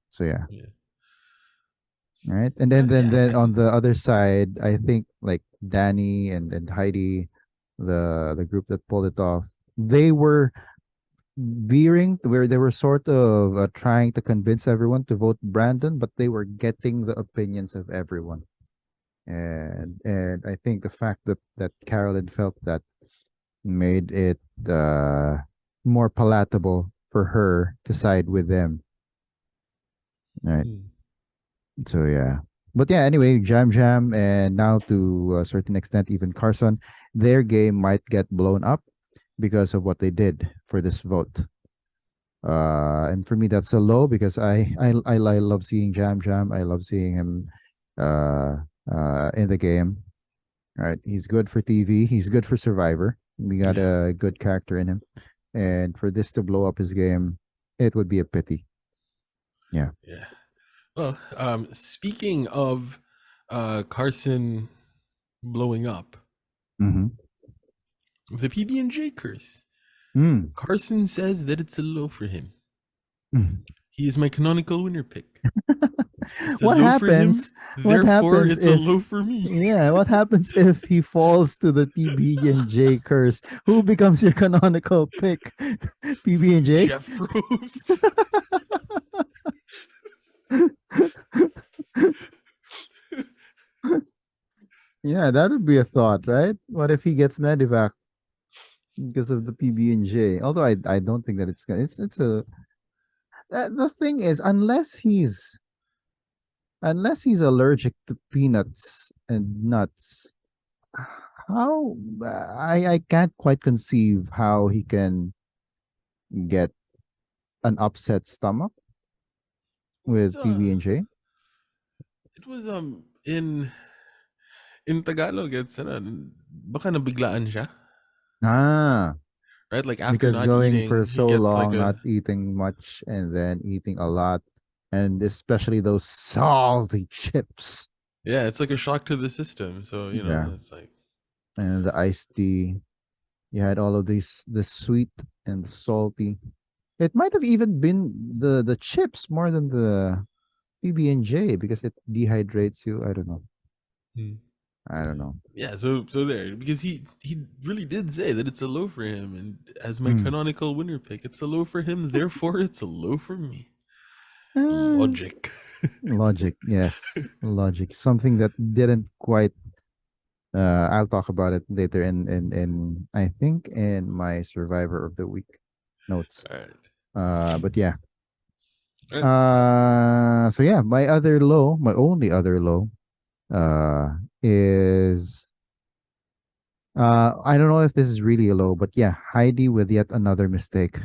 So yeah. Yeah. Right. And then I on think the other side, I think like Danny and Heidi, the group that pulled it off, they were veering where they were sort of trying to convince everyone to vote Brandon, but they were getting the opinions of everyone. And I think the fact that Carolyn felt that made it more palatable for her to side with them. Right. mm, So yeah. But yeah, anyway, Jam Jam and now to a certain extent even Carson, their game might get blown up because of what they did for this vote. And for me that's a low because I love seeing Jam Jam. I love seeing him uh in the game. Right. He's good for TV. He's good for Survivor. We got yeah, a good character in him. And for this to blow up his game, it would be a pity. Yeah. yeah. Well, speaking of Carson blowing up, Mm-hmm. the PB&J curse. Mm. Carson says that it's a low for him. Mm. He is my canonical winner pick. It's a What low for him, happens? What therefore happens it's a if low for me. yeah, what happens if he falls to the PB&J curse? Who becomes your canonical pick? PB&J? Jeff Probst. Yeah, that would be a thought, right? What if he gets medevac because of the PB&J? Although I don't think that it's a the thing is unless he's allergic to peanuts and nuts, how I can't quite conceive how he can get an upset stomach It was with PB&J. it was in Tagalog it's baka nabiglaan siya. Ah, Right? Like after because not going eating, for he so gets like long, a not eating much, and then eating a lot, and especially those salty chips. yeah, it's like a shock to the system. So, Yeah, it's like and the iced tea. You had all of these, the sweet and the salty. It might have even been the chips more than the PB&J because it dehydrates you. I don't know. hmm. I don't know. Yeah, so there because he really did say that it's a low for him, and as my Mm. canonical winner pick, it's a low for him. Therefore, it's a low for me. Uh, Logic. logic, yes, logic. Something that didn't quite. I'll talk about it later in I think in my Survivor of the Week notes. All right. But yeah. All right. So yeah, my only other low, is I don't know if this is really a low, but yeah, Heidi with yet another mistake.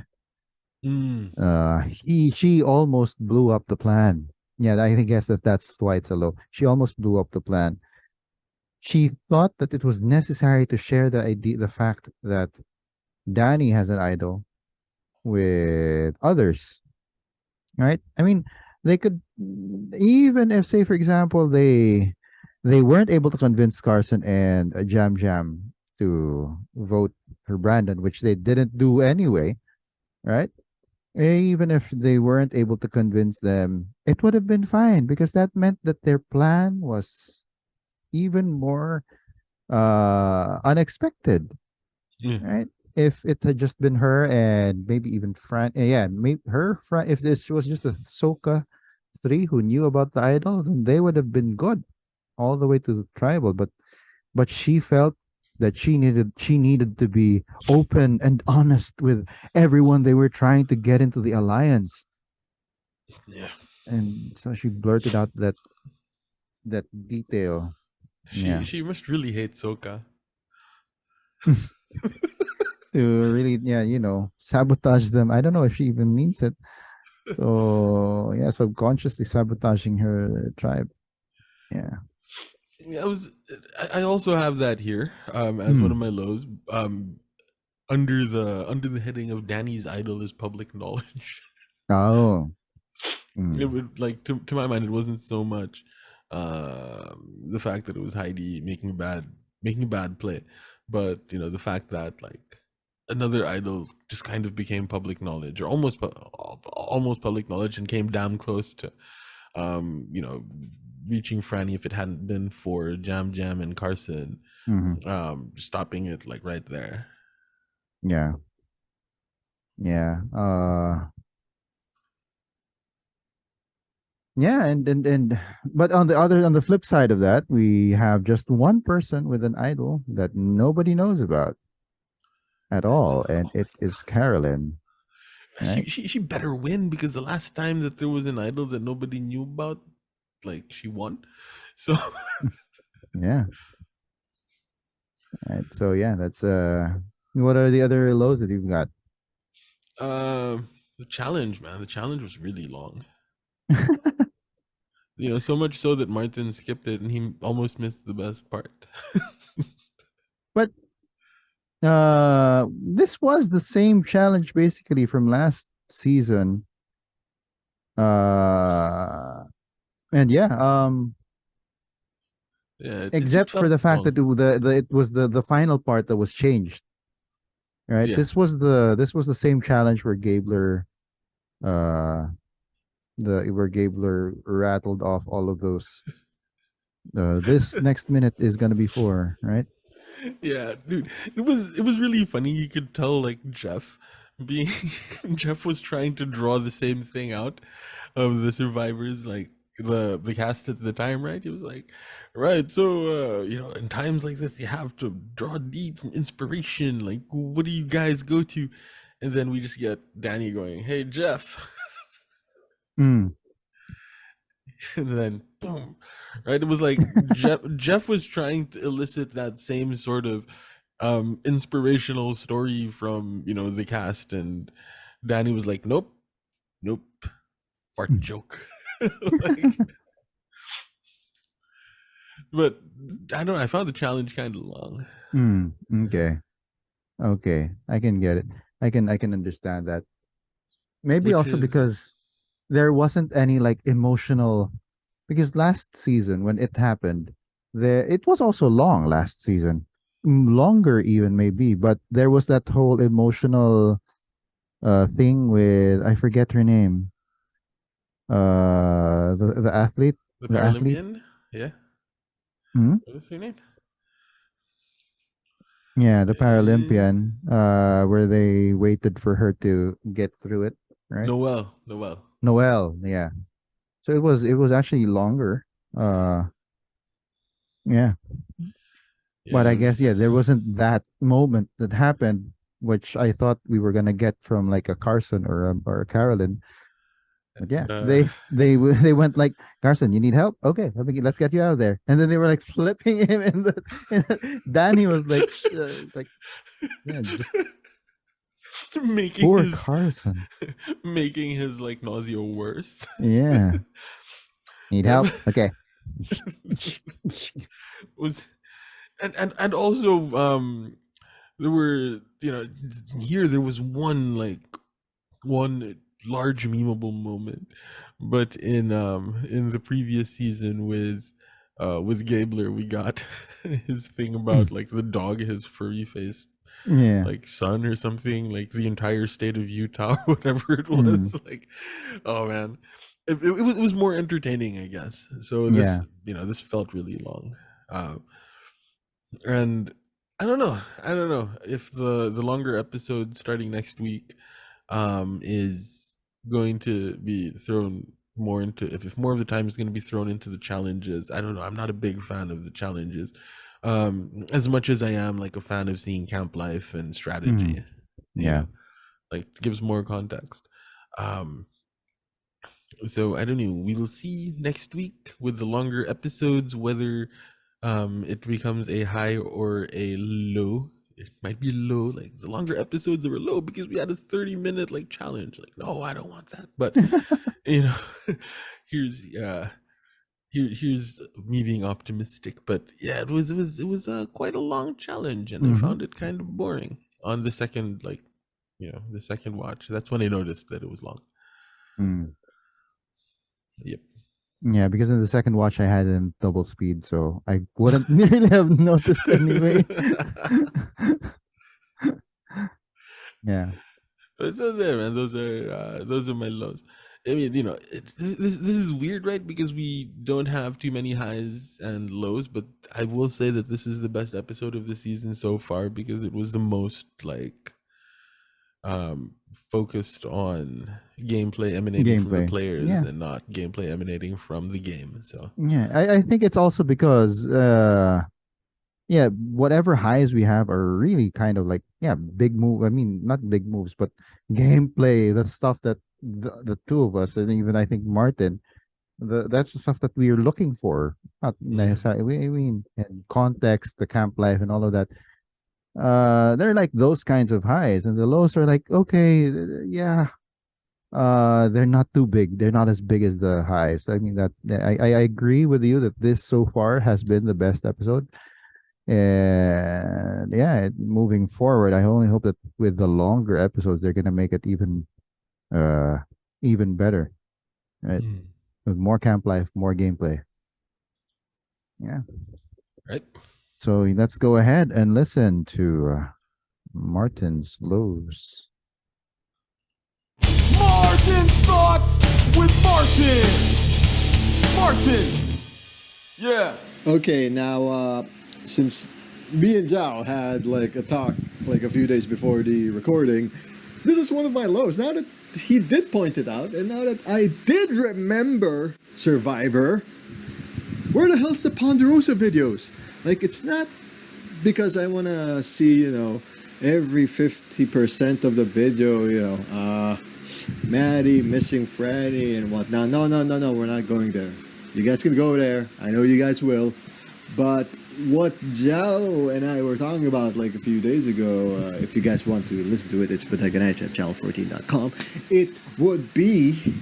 Mm, She almost blew up the plan. Yeah, I think guess that's why it's a low. She almost blew up the plan. She thought that it was necessary to share the fact that Danny has an idol with others, right? I mean, they could, even if, say, for example, they weren't able to convince Carson and Jam Jam to vote for Brandon, which they didn't do anyway, right? Even if they weren't able to convince them, it would have been fine because that meant that their plan was even more unexpected, yeah. right? If it had just been her and maybe even Fran, yeah, maybe her Fran. If this was just a Soka three who knew about the idol, then they would have been good all the way to the tribal. But she felt that she needed to be open and honest with everyone they were trying to get into the alliance, Yeah. and so she blurted out that detail. She Yeah, she must really hate Soka. to really, yeah, sabotage them. I don't know if she even means it. So yeah, subconsciously sabotaging her tribe. Yeah. Yeah, I also have that here as one of Hmm. my lows under the heading of Danny's idol is public knowledge. Oh. It Mm. would like to my mind it wasn't so much the fact that it was Heidi making a bad play, but the fact that like another idol just kind of became public knowledge, or almost public knowledge, and came damn close to, you know, reaching Franny if it hadn't been for Jam Jam and Carson, Mm-hmm. stopping it like right there. Yeah. Yeah. Yeah, and but on the flip side of that, we have just one person with an idol that nobody knows about at all, and Oh my it is Carolyn, She, right? she she better win, because the last time that there was an idol that nobody knew about, like, she won. So Yeah. Right. So yeah, that's what are the other lows that you've got? the challenge, man, the challenge was really long. You know, so much so that Martin skipped it and he almost missed the best part. But this was the same challenge basically from last season. And yeah, Yeah, it just except for felt the fact long. that it was the final part that was changed. Right. Yeah. This was the same challenge where Gabler where Gabler rattled off all of those. This next minute is gonna be for, right? Yeah, dude, it was really funny. You could tell, like, Jeff being Jeff was trying to draw the same thing out of the survivors, like the cast at the time, right? He was like, right, so you know, in times like this, you have to draw deep from inspiration. Like, what do you guys go to? And then we just get Danny going, "Hey, Jeff," Mm, and then boom, right? It was like Jeff was trying to elicit that same sort of inspirational story from, you know, the cast, and Danny was like, nope, nope, fart joke. Like, but I don't know, I found the challenge kind of long. mm, okay. Okay. I can get it. I can understand that. Maybe Which also is because there wasn't any like emotional, because last season when it happened, it was also long last season. Longer even maybe, but there was that whole emotional thing with, I forget her name. The athlete, the the athlete. Paralympian. Yeah, Hmm? what was her name? Yeah, the Uh, Paralympian, where they waited for her to get through it, right? Noel. Noelle, yeah. So it was actually longer. Uh, yeah. But Yeah, I it was. guess yeah, there wasn't that moment that happened, which I thought we were gonna get from like a Carson or a Carolyn. But yeah, uh they went like, Carson, you need help? Okay, let's get you out of there. And then they were like flipping him, Danny was like, like, yeah, just making poor his Carson. making his, like, nausea worse. Yeah, need That help? Okay. was, and also, there were, you know, here there was one large memeable moment, but in the previous season with Gabler, we got his thing about, like, the dog, his furry faced, Yeah. like, son or something, like the entire state of Utah or whatever it Mm, was. Like, oh man, it was more entertaining, I guess. So this, yeah. you know, this felt really long. And I don't know if the longer episode starting next week is going to be thrown more into, if more of the time is going to be thrown into the challenges. I don't know, I'm not a big fan of the challenges, as much as I am, like, a fan of seeing camp life and Mm, strategy, you yeah. know, like, gives more context. um so I don't know. We will see next week with the longer episodes whether it becomes a high or a low. It might be low, like the longer episodes that were low because we had a 30-minute, like, challenge. Like, no, I don't want that. But, you know, here's here's me being optimistic. But yeah, it was quite a long challenge, and I Hmm. found it kind of boring on the second, like, you know, the second watch. That's when I noticed that it was long. Mm. Yep. Yeah, because in the second watch I had it in double speed, so I wouldn't really have noticed anyway. Yeah. So there, man. Those are my lows. I mean, this is weird, right? Because we don't have too many highs and lows, but I will say that this is the best episode of the season so far because it was the most like focused on gameplay emanating from the Gameplay. players Yeah. and not gameplay emanating from the game. So Yeah. I think it's also because yeah, whatever highs we have are really kind of like, yeah, big move. I mean, not big moves, but gameplay, the stuff that the two of us, and even I think Martin, that's the stuff that we're looking for. Not yeah. necessarily, I mean, and context, the camp life, and all of that. They're like those kinds of highs, and the lows are like, okay, yeah, they're not too big. They're not as big as the highs. I mean, I agree with you that this so far has been the best episode. And yeah, moving forward, I only hope that with the longer episodes, they're gonna make it uh, even better, right? Mm. With more camp life, more gameplay. Yeah. Right. So let's go ahead and listen to Martin's lows. Martin's thoughts with Martin. Martin. Yeah. Okay, now since me and Joao had like a talk like a few days before the recording, this is one of my lows. Now that he did point it out, and now that I did remember Survivor, where the hell's the Ponderosa videos? Like, it's not because I want to see, every 50% of the video, Maddie missing Franny and whatnot. No, we're not going there. You guys can go there. I know you guys will. But what Joao and I were talking about like a few days ago, if you guys want to listen to it, it's Protagonites at channel14.com. It would be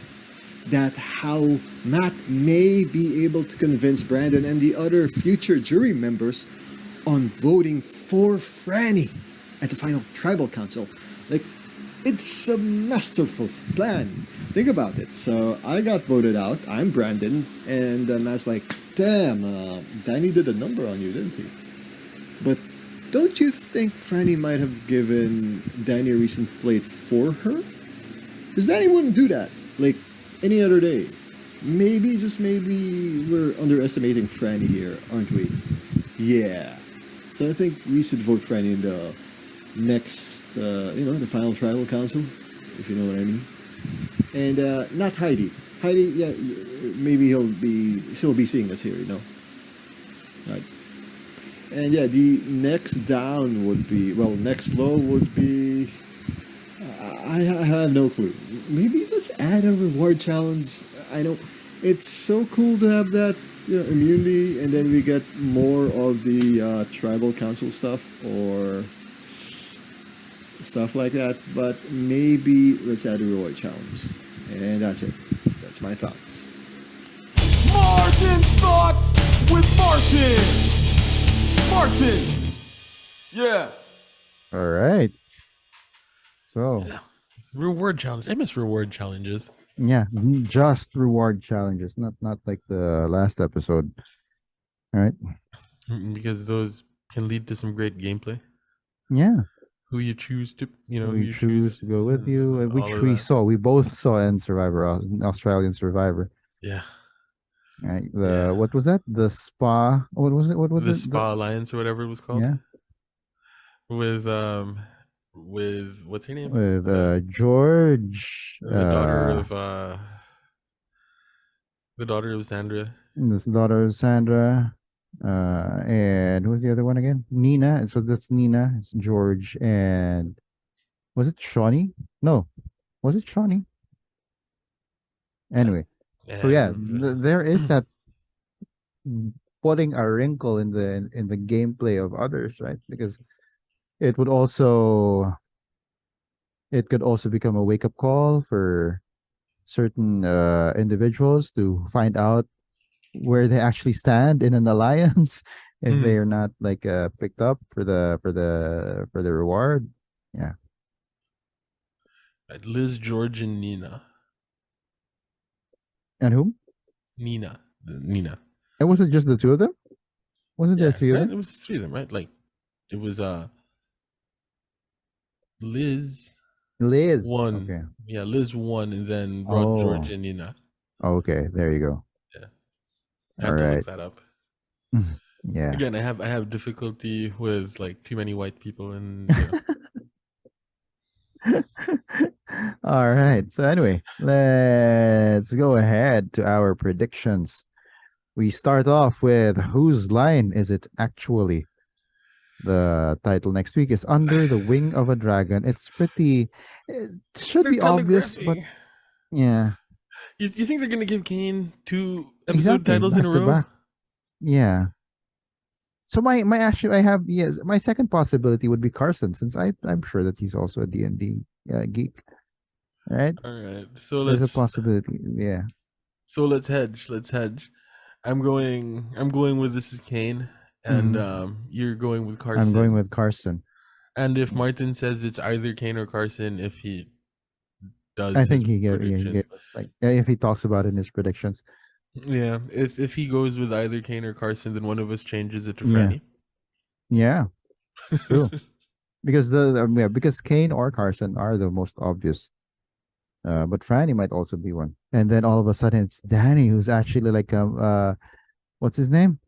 that how Matt may be able to convince Brandon and the other future jury members on voting for Franny at the final tribal council. Like, it's a masterful plan. Think about it. So I got voted out. I'm Brandon, and Matt's like, damn, Danny did a number on you, didn't he? But don't you think Franny might have given Danny a reason to play it for her? Because Danny wouldn't do that, like, any other day. Maybe, just maybe, we're underestimating Franny here, aren't we? Yeah. So I think we should vote Franny in the next, the final tribal council, if you know what I mean. And not Heidi. Heidi, yeah, maybe she'll be seeing us here, Right. And yeah, the next down would be, next low would be, I have no clue. Maybe let's add a reward challenge. I know it's so cool to have that immunity, and then we get more of the tribal council stuff or stuff like that. But maybe let's add a reward challenge. And that's it. That's my thoughts. Martin's thoughts with Martin. Martin. Yeah. All right. So Reward challenge. I miss reward challenges. yeah, just reward challenges, not like the last episode. All right. Because those can lead to some great gameplay. Yeah. Who you choose to, who We you choose to go with you, and which all of we that. saw. We both saw in Survivor, Australian Survivor. Yeah. Right. Yeah. What was that? The spa. What was it? What was The it? Spa Alliance or whatever it was called. Yeah. With what's her name? With George. The daughter of Sandra. This daughter of Sandra. And who's the other one again? Nina. So that's Nina. It's George and was it Shawnee? No. Was it Shawnee? Anyway. So yeah, there is that putting a wrinkle in the gameplay of others, right? Because it could also become a wake up call for certain individuals to find out where they actually stand in an alliance if they are not like picked up for the reward. Yeah. Liz, George, and Nina. And whom? Nina. And was it just the two of them? Wasn't there three of right? them? It was three of them, right? Like it was Liz, Liz. Won. Okay. Yeah, Liz won and then brought George Oh. and Nina. Okay. There you go. Yeah. I All had to look right. that up. Yeah. Again, I have difficulty with like too many white people and you know. All right. So anyway, let's go ahead to our predictions. We start off with whose line is it actually? The title next week is Under the Wing of a Dragon. It should They're be obvious, but telegraphing. yeah, You think they're gonna give Kane 2 episode exactly. titles in a Back to row? back. Yeah. So my actually I have yes, my second possibility would be Carson since I'm sure that he's also a D&D geek, right? All right. So There's a possibility. Yeah. let's hedge. Let's hedge. I'm going with this is Kane, and Mhm. you're going with I'm going Carson. with Carson. And if Martin says it's either Kane or Carson, if he I does his think he predictions, gave us like if he talks about it in his predictions. yeah. If he goes with either Kane or Carson, then one of us changes it to Yeah. Franny. Yeah, it's true. Because because Kane or Carson are the most obvious. But Franny might also be one. And then all of a sudden it's Danny who's actually like what's his name?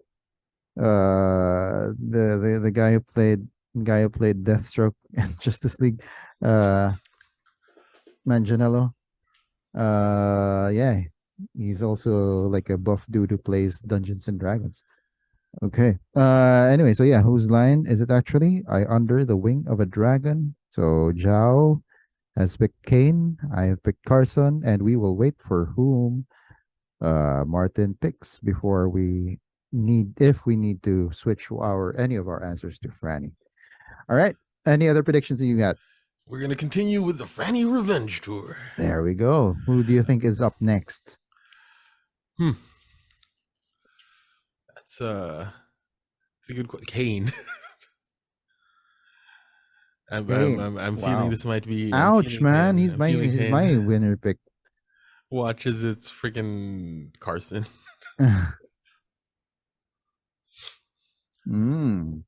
The guy who played Deathstroke in Justice League. Uh Manganiello. Yeah. He's also like a buff dude who plays Dungeons and Dragons. Okay. Anyway, so yeah, whose line is it actually? I under the wing of a dragon. So Joao has picked Kane. I have picked Carson, and we will wait for whom Martin picks before we if we need to switch any of our answers to Franny. All right. Any other predictions that you got? We're gonna continue with the Franny Revenge Tour. There we go. Who do you think is up next? That's it's a good question. Kane. Kane. I'm feeling Wow. this might be. I'm Ouch, feeling man. Kane. I'm feeling He's Kane. my winner pick. Watches it's freaking Carson. Mm.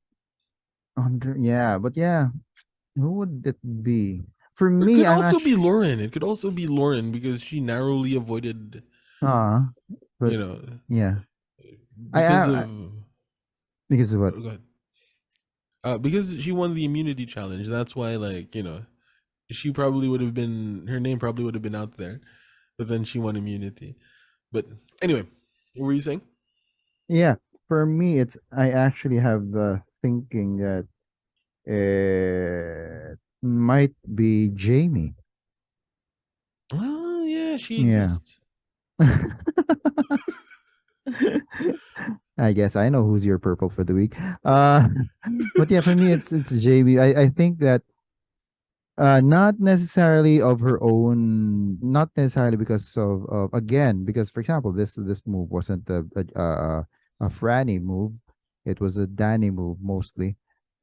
Yeah, but yeah, who would it be? For Or it me, could I'm also be actually Lauren. It could also be Lauren because she narrowly avoided, but you know, yeah, I because am of because of what? oh god, because she won the immunity challenge. That's why, like, you know, she probably would have been her name probably would have been out there, but then she won immunity. But anyway, what were you saying? Yeah, for me, it's I actually have the thinking that it might be Jamie. Oh yeah, she Yeah. exists. I guess I know who's your purple for the week. Uh, but yeah, for me, it's Jamie. I think that not necessarily of her own, not necessarily because of again, because for example, this move wasn't a Franny move, it was a Danny move mostly.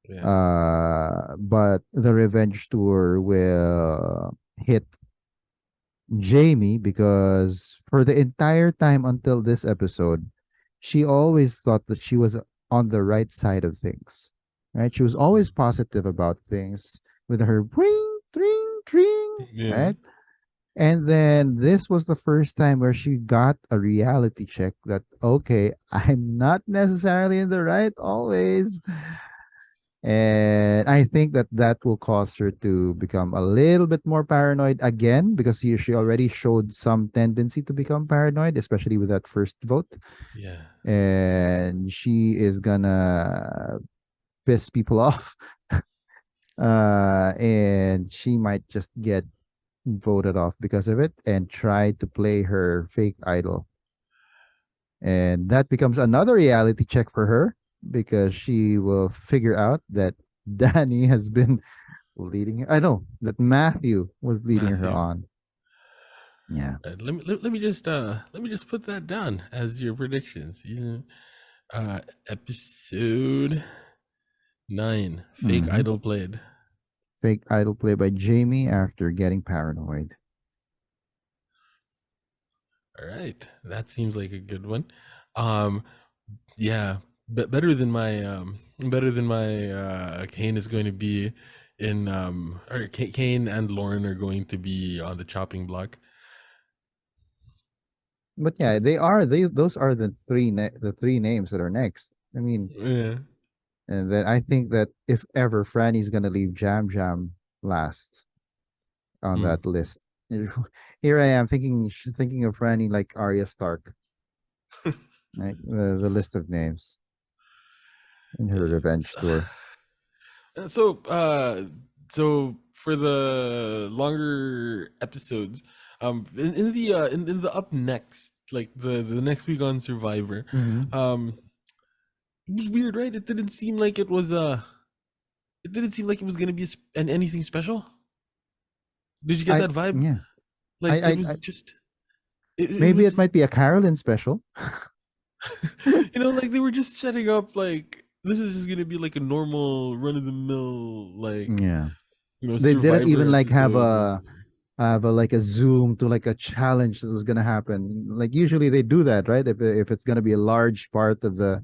Yeah. But the revenge tour will hit Jamie because for the entire time until this episode, she always thought that she was on the right side of things. Right? She was always positive about things with her ring, tring, tring, Yeah. right? And then this was the first time where she got a reality check that okay, I'm not necessarily in the right always. And I think that that will cause her to become a little bit more paranoid again because she already showed some tendency to become paranoid, especially with that first vote. Yeah. And she is gonna piss people off. And she might just get voted off because of it and try to play her fake idol. And that becomes another reality check for her because she will figure out that Danny has been leading her. I know that Matthew was leading her Matthew. on. Yeah. Right, let me just put that down as your prediction. Season episode 9. Fake Mhm. idol played. Fake idol play by Jamie after getting paranoid. All right. That seems like a good one. Um yeah, but better than my Kane is going to be or Kane and Lauren are going to be on the chopping block. But yeah, those are the the three names that are next. I mean, Yeah. and then I think that if ever Franny's gonna leave Jam Jam last on Mm. that list. Here I am thinking of Franny like Arya Stark, right? The list of names in her revenge tour. So, so for the longer episodes, in the up next, like the next week on Survivor, Hmm. it was weird, right? It didn't seem like it was gonna be anything special. Did you get I that vibe? Yeah. Like it I was just, it maybe was, it might be a Carolyn special. like they were just setting up like this is just gonna be like a normal run of the mill like Yeah. They didn't Survivor even like episode. have a like a zoom to like a challenge that was gonna happen. Like usually they do that, right? If it's gonna be a large part of the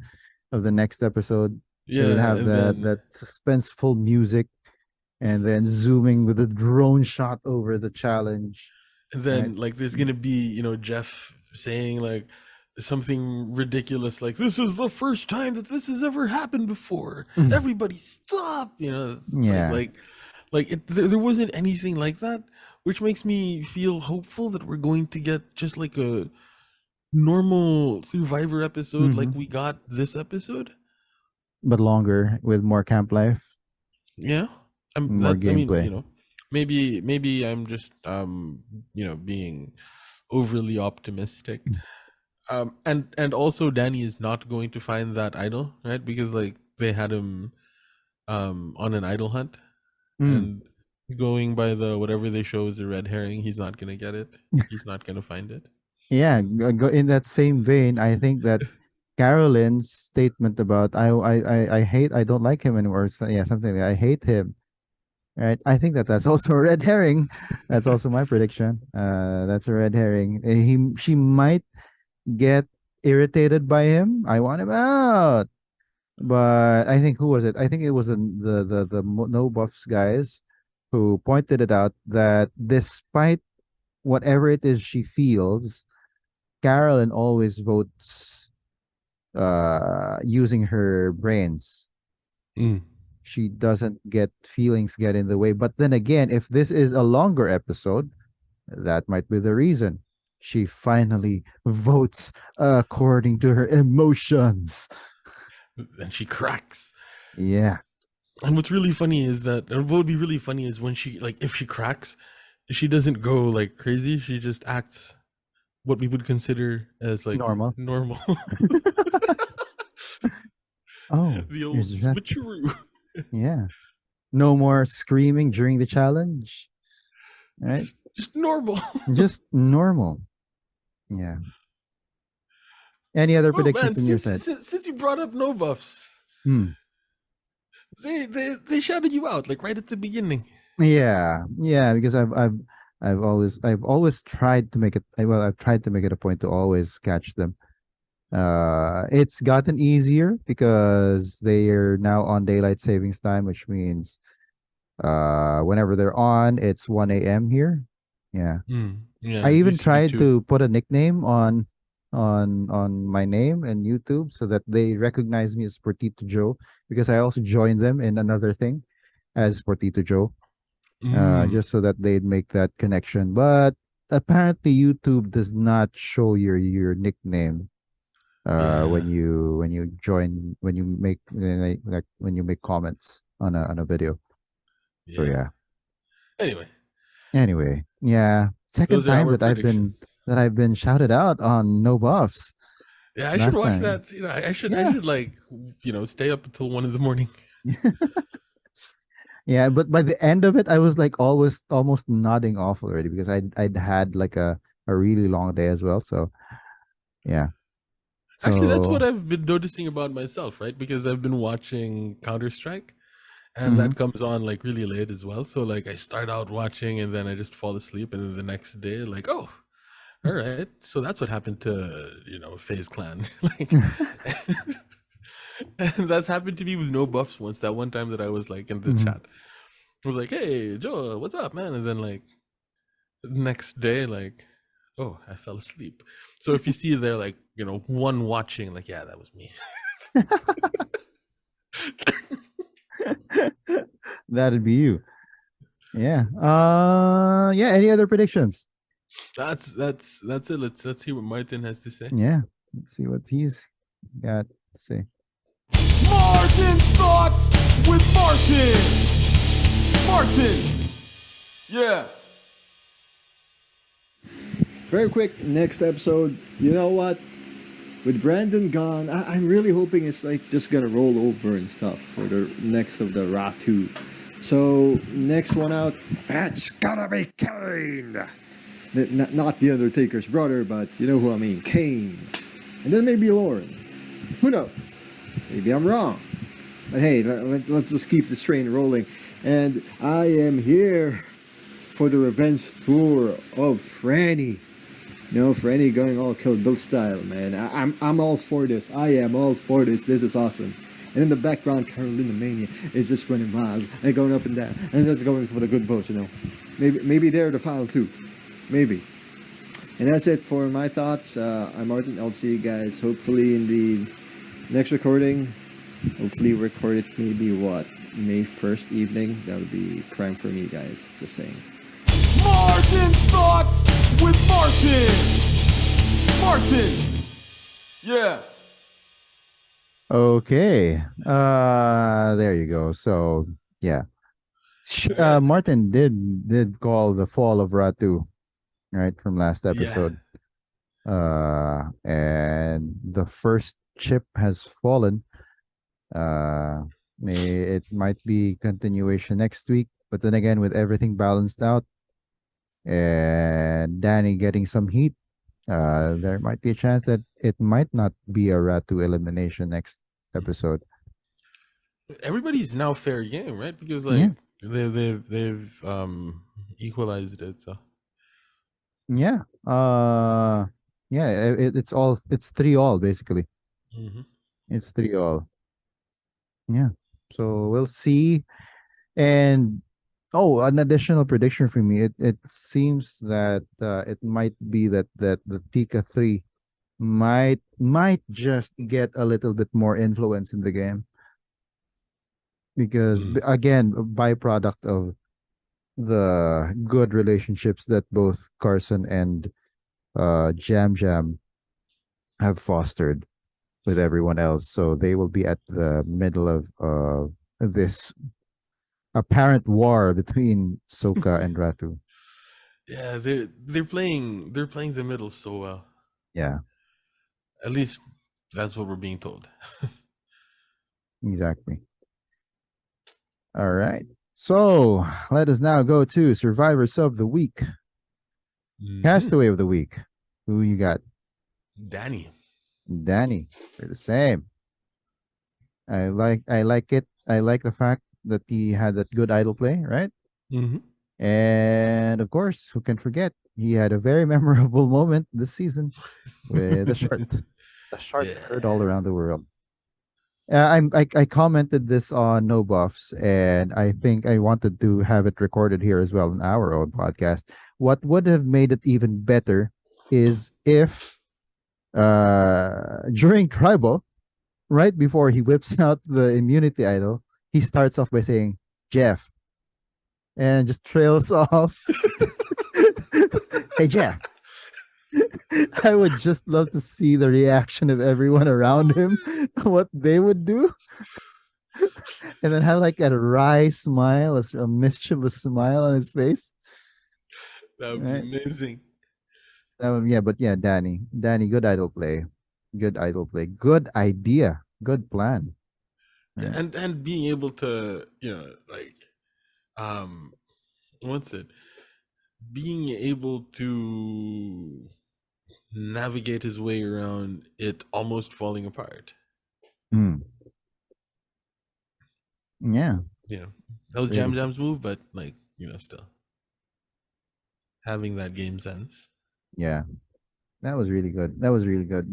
next episode, they would Yeah, have and then that suspenseful music and then zooming with a drone shot over the challenge. Right? like there's gonna be Jeff saying like something ridiculous like this is the first time that this has ever happened before. Everybody stop! Yeah. There wasn't anything like that, which makes me feel hopeful that we're going to get just like a normal Survivor episode like Hmm. we got this episode. But longer with more camp life, Yeah. more That's I mean, gameplay. maybe I'm just being overly optimistic. And also Danny is not going to find that idol, right? Because like they had him on an idol hunt, Mm. and going by the whatever they show is a red herring, he's not gonna get it. He's not gonna find it. Yeah, in that same vein, I think that Carolyn's statement about I don't like him anymore. Yeah, something like I hate him. Right. I think that that's also a red herring. That's also my prediction. That's a red herring. She might get irritated by him. I want him out. But I think who was it? I think it was no buffs guys who pointed it out that despite whatever it is she feels, Carolyn always votes using her brains. Mm. She doesn't get feelings get in the way. But then again, if this is a longer episode, that might be the reason. She finally votes according to her emotions. And she cracks. Yeah. And what's really funny is that, and what would be really funny is when she, like, if she cracks, she doesn't go like crazy. She just acts what we would consider as like Normal. normal. Oh, The old is that? switcheroo. Yeah. No more screaming during the challenge. Right? Just normal. Just normal. Yeah. Any other Well, man, predictions in your set? since you brought up no buffs, Hmm. they shouted you out like right at the beginning. Yeah, yeah, because I've always tried to make it well, I've tried to make it a point to always catch them. It's gotten easier because they are now on daylight savings time, which means whenever they're on, it's 1 a.m. here. Yeah. Yeah, I it even used to be tried two. to put a nickname on my name and YouTube so that they recognize me as Portito Joe because I also joined them in another thing as Portito Joe. Mm, Just so that they'd make that connection. But apparently, YouTube does not show your nickname yeah, when you join when you make like when you make comments on a video. So yeah. yeah. Anyway, Anyway, yeah. Second those are time our predictions. that I've been shouted out on no buffs. Yeah, I should Last watch time. that. I Yeah. should like stay up until 1 in the morning. Yeah, but by the end of it, I was like always almost nodding off already because I'd had like a really long day as well. So yeah. Actually, that's what So I've been noticing about myself, right? Because I've been watching Counter Strike, and mhm. that comes on like really late as well. So like I start out watching, and then I just fall asleep, and then the next day, like, oh, all right. So that's what happened to FaZe Clan. Like, and that's happened to me with no buffs once. That one time that I was like in the Mhm. chat. was like, "Hey, Joe, what's up, man?" And then like next day, like, "Oh, I fell asleep." So if you see there, like, one watching, like, yeah, that was me. That'd be you. Yeah. Yeah. Any other predictions? That's it. Let's hear what Martin has to say. Yeah. Let's see what he's got to say. Martin's thoughts with Martin. Martin. Yeah. Very quick, next episode. You know what? With Brandon gone, I'm really hoping it's like just gonna roll over and stuff for the next of the Ratu. So next one out, that's gotta be Kane. Not the Undertaker's brother, but you know who I mean, Kane. And then maybe Lauren. Who knows? Maybe I'm wrong. But hey, let's just keep this train rolling. And I am here for the revenge tour of Franny. You know, Franny going all Kill Bill style, man. I'm all for this. I am all for this. This is awesome. And in the background, Carolina Mania is just running wild and going up and down. And that's going for the good votes, you know. Maybe they're the file too. Maybe. And that's it for my thoughts. I'm Martin. I'll see you guys hopefully in the next recording. Hopefully record it maybe May 1st evening. That'll be prime for me, guys. Just saying. Martin's thoughts with Martin. Martin. Yeah. Okay. There you go. So yeah. Martin did call the fall of Ratu, right, from last episode. And the first chip has fallen. It might be continuation next week, but then again, with everything balanced out and Danny getting some heat, there might be a chance that it might not be a Ratu elimination next episode. Everybody's now fair game, right? Because like they've equalized it. So yeah, it's 3-all basically. mm-hmm. It's 3-all. Yeah, so we'll see. And an additional prediction for me. It seems that it might be that the Tika 3 might just get a little bit more influence in the game, because again, a byproduct of the good relationships that both Carson and Jam Jam have fostered with everyone else. So they will be at the middle of this apparent war between Soka and Ratu. Yeah, they're playing the middle so well. Yeah. At least that's what we're being told. Exactly. All right. So let us now go to Survivors of the Week. Castaway of the Week. Who you got? Danny. We're the same. I like it. I like the fact that he had that good idol play, right? Mm-hmm. And of course, who can forget? He had a very memorable moment this season with a short. A short heard all around the world. I commented this on No Buffs, and I think I wanted to have it recorded here as well in our own podcast. What would have made it even better is if during Tribal, right before he whips out the immunity idol, he starts off by saying Jeff and just trails off. Hey Jeff. I would just love to see the reaction of everyone around him, what they would do. And then have like a wry smile, a mischievous smile on his face. That would be amazing. Danny, good idol play. Good idea. Good plan. Right. And being able to, being able to navigate his way around it almost falling apart. Yeah. That was Jam Jam's move, but still having that game sense. Yeah. That was really good.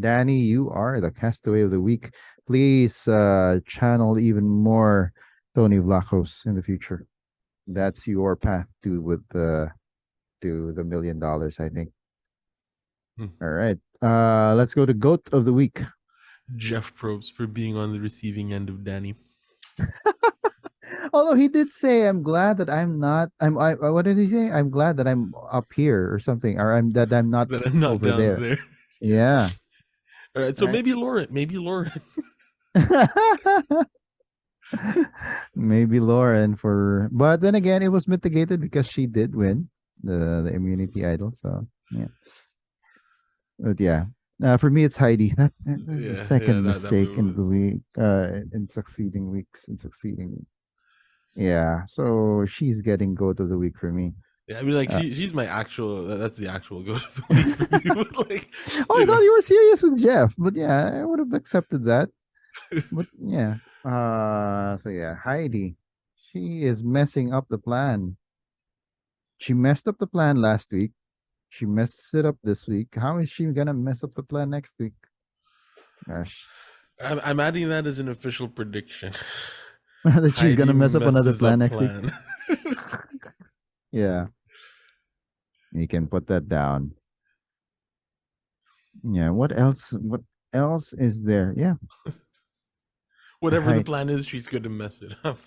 Danny, you are the Castaway of the Week. Please channel even more Tony Vlachos in the future. That's your path to the $1 million, I think. Hmm. All right. Let's go to goat of the week. Jeff Probst for being on the receiving end of Danny. Although he did say, "I'm glad that I'm not." What did he say? I'm glad that I'm up here or something, or I'm not That I'm not over down there. there. Yeah. All right, so Right. maybe Lauren. Maybe Lauren. Maybe Lauren but then again, it was mitigated because she did win the immunity idol. So yeah, but yeah. For me, it's Heidi. That's the Yeah, second that mistake in the was. week. In succeeding weeks, in succeeding. Yeah, so she's getting goat of the week for me. Yeah, I mean, like Uh, she's my actual. That's the actual go to the week for me. But like, Oh, I you thought know, you were serious with Jeff, but yeah, I would have accepted that. But yeah. So yeah, Heidi. She is messing up the plan. She messed up the plan last week. She messed it up this week. How is she gonna mess up the plan next week? Gosh. I'm adding that as an official prediction. That she's Heidi gonna mess up another messes plan up next week. plan. Yeah. You can put that down. Yeah. What else? What else is there? Yeah. Whatever the Right. plan is, she's gonna mess it up.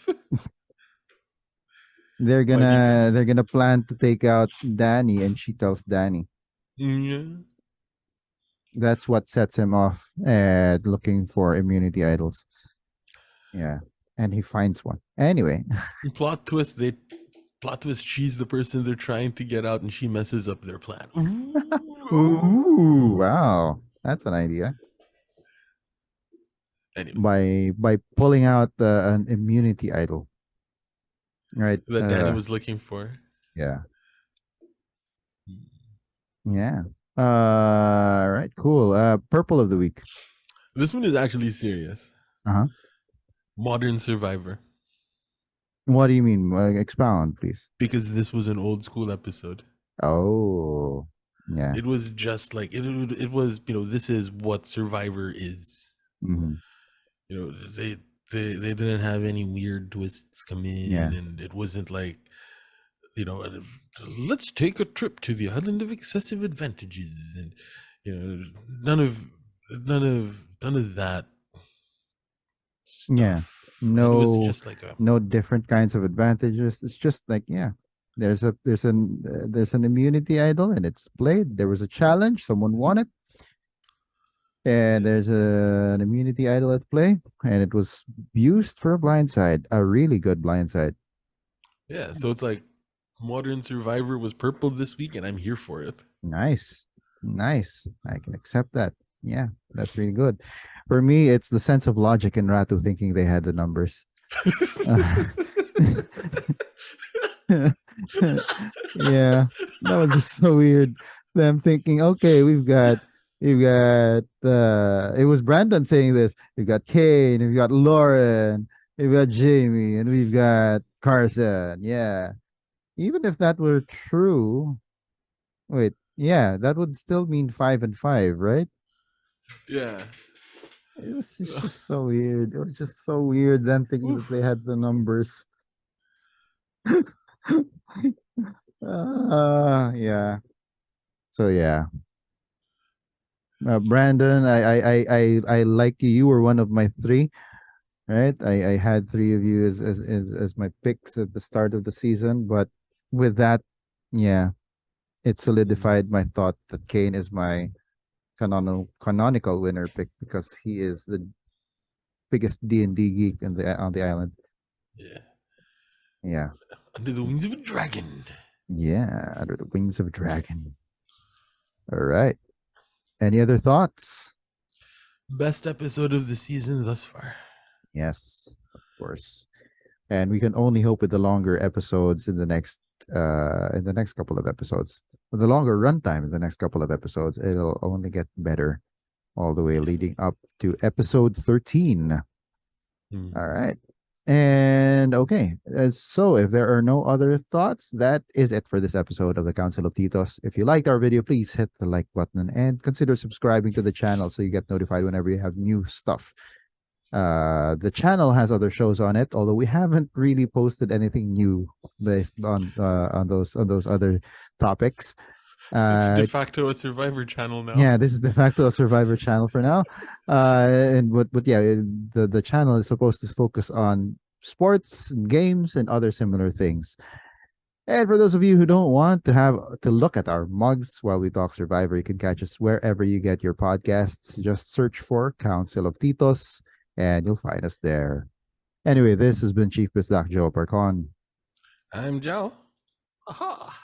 They're Might be. gonna plan to take out Danny, and she tells Danny. Yeah. That's what sets him off at looking for immunity idols. Yeah. And he finds one. Anyway. Plot twist. She's the person they're trying to get out, and she messes up their plan. Ooh, wow. That's an idea. Anyway, By pulling out an immunity idol. Right. that Danny was looking for. Yeah. Yeah. Right, cool. Purple of the week. This one is actually serious. Uh-huh. Modern Survivor. What do you mean? Expound, please. Because this was an old school episode. Oh. Yeah. It was just like it was, this is what Survivor is. Mm-hmm. They didn't have any weird twists come in, Yeah. and it wasn't like, let's take a trip to the island of excessive advantages, and none of that stuff. Yeah. And it was just like no different kinds of advantages. It's just like, yeah, there's an immunity idol and it's played. There was a challenge, someone won it, and there's an immunity idol at play, and it was used for a blindside, a really good blindside. yeah. So it's like Modern Survivor was purple this week, and I'm here for it. Nice. I can accept that. Yeah, that's really good. For me, it's the sense of logic in Ratu thinking they had the numbers. Yeah, that was just so weird. Them thinking, okay, we've got it was Brandon saying this. We've got Kane, we've got Lauren, we've got Jamie, and we've got Carson. Yeah. Even if that were true, wait, yeah, that would still mean 5 and 5, right? Yeah. It was just so weird. It was just so weird them thinking that they had the numbers. Yeah. So yeah. Brandon, I like you. You were one of my three, right? I had three of you as my picks at the start of the season, but with that, yeah, it solidified my thought that Kane is my canonical winner pick because he is the biggest D&D geek on the island. Yeah. Yeah. Under the wings of a dragon. Yeah, under the wings of a dragon. All right. Any other thoughts? Best episode of the season thus far. Yes, of course. And we can only hope with the longer episodes in the next couple of episodes. With the longer runtime in the next couple of episodes, it'll only get better all the way leading up to episode 13. All right. And okay, so if there are no other thoughts, that is it for this episode of the Council of Titos. If you liked our video, please hit the like button and consider subscribing to the channel so you get notified whenever you have new stuff. The channel has other shows on it, although we haven't really posted anything new based on those other topics. It's de Uh, facto a Survivor channel now. yeah, this is de facto a Survivor channel for now. And but yeah, the channel is supposed to focus on sports, games, and other similar things. And for those of you who don't want to have to look at our mugs while we talk Survivor, you can catch us wherever you get your podcasts. Just search for Council of Titos, and you'll find us there. Anyway, this has been Chief Bisdak Joe Parcon. I'm Joao. Aha.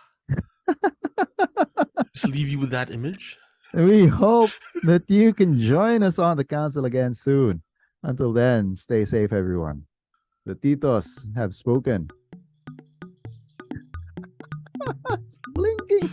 Just leave you with that image. We hope that you can join us on the council again soon. Until then, stay safe, everyone. The Titos have spoken. It's blinking.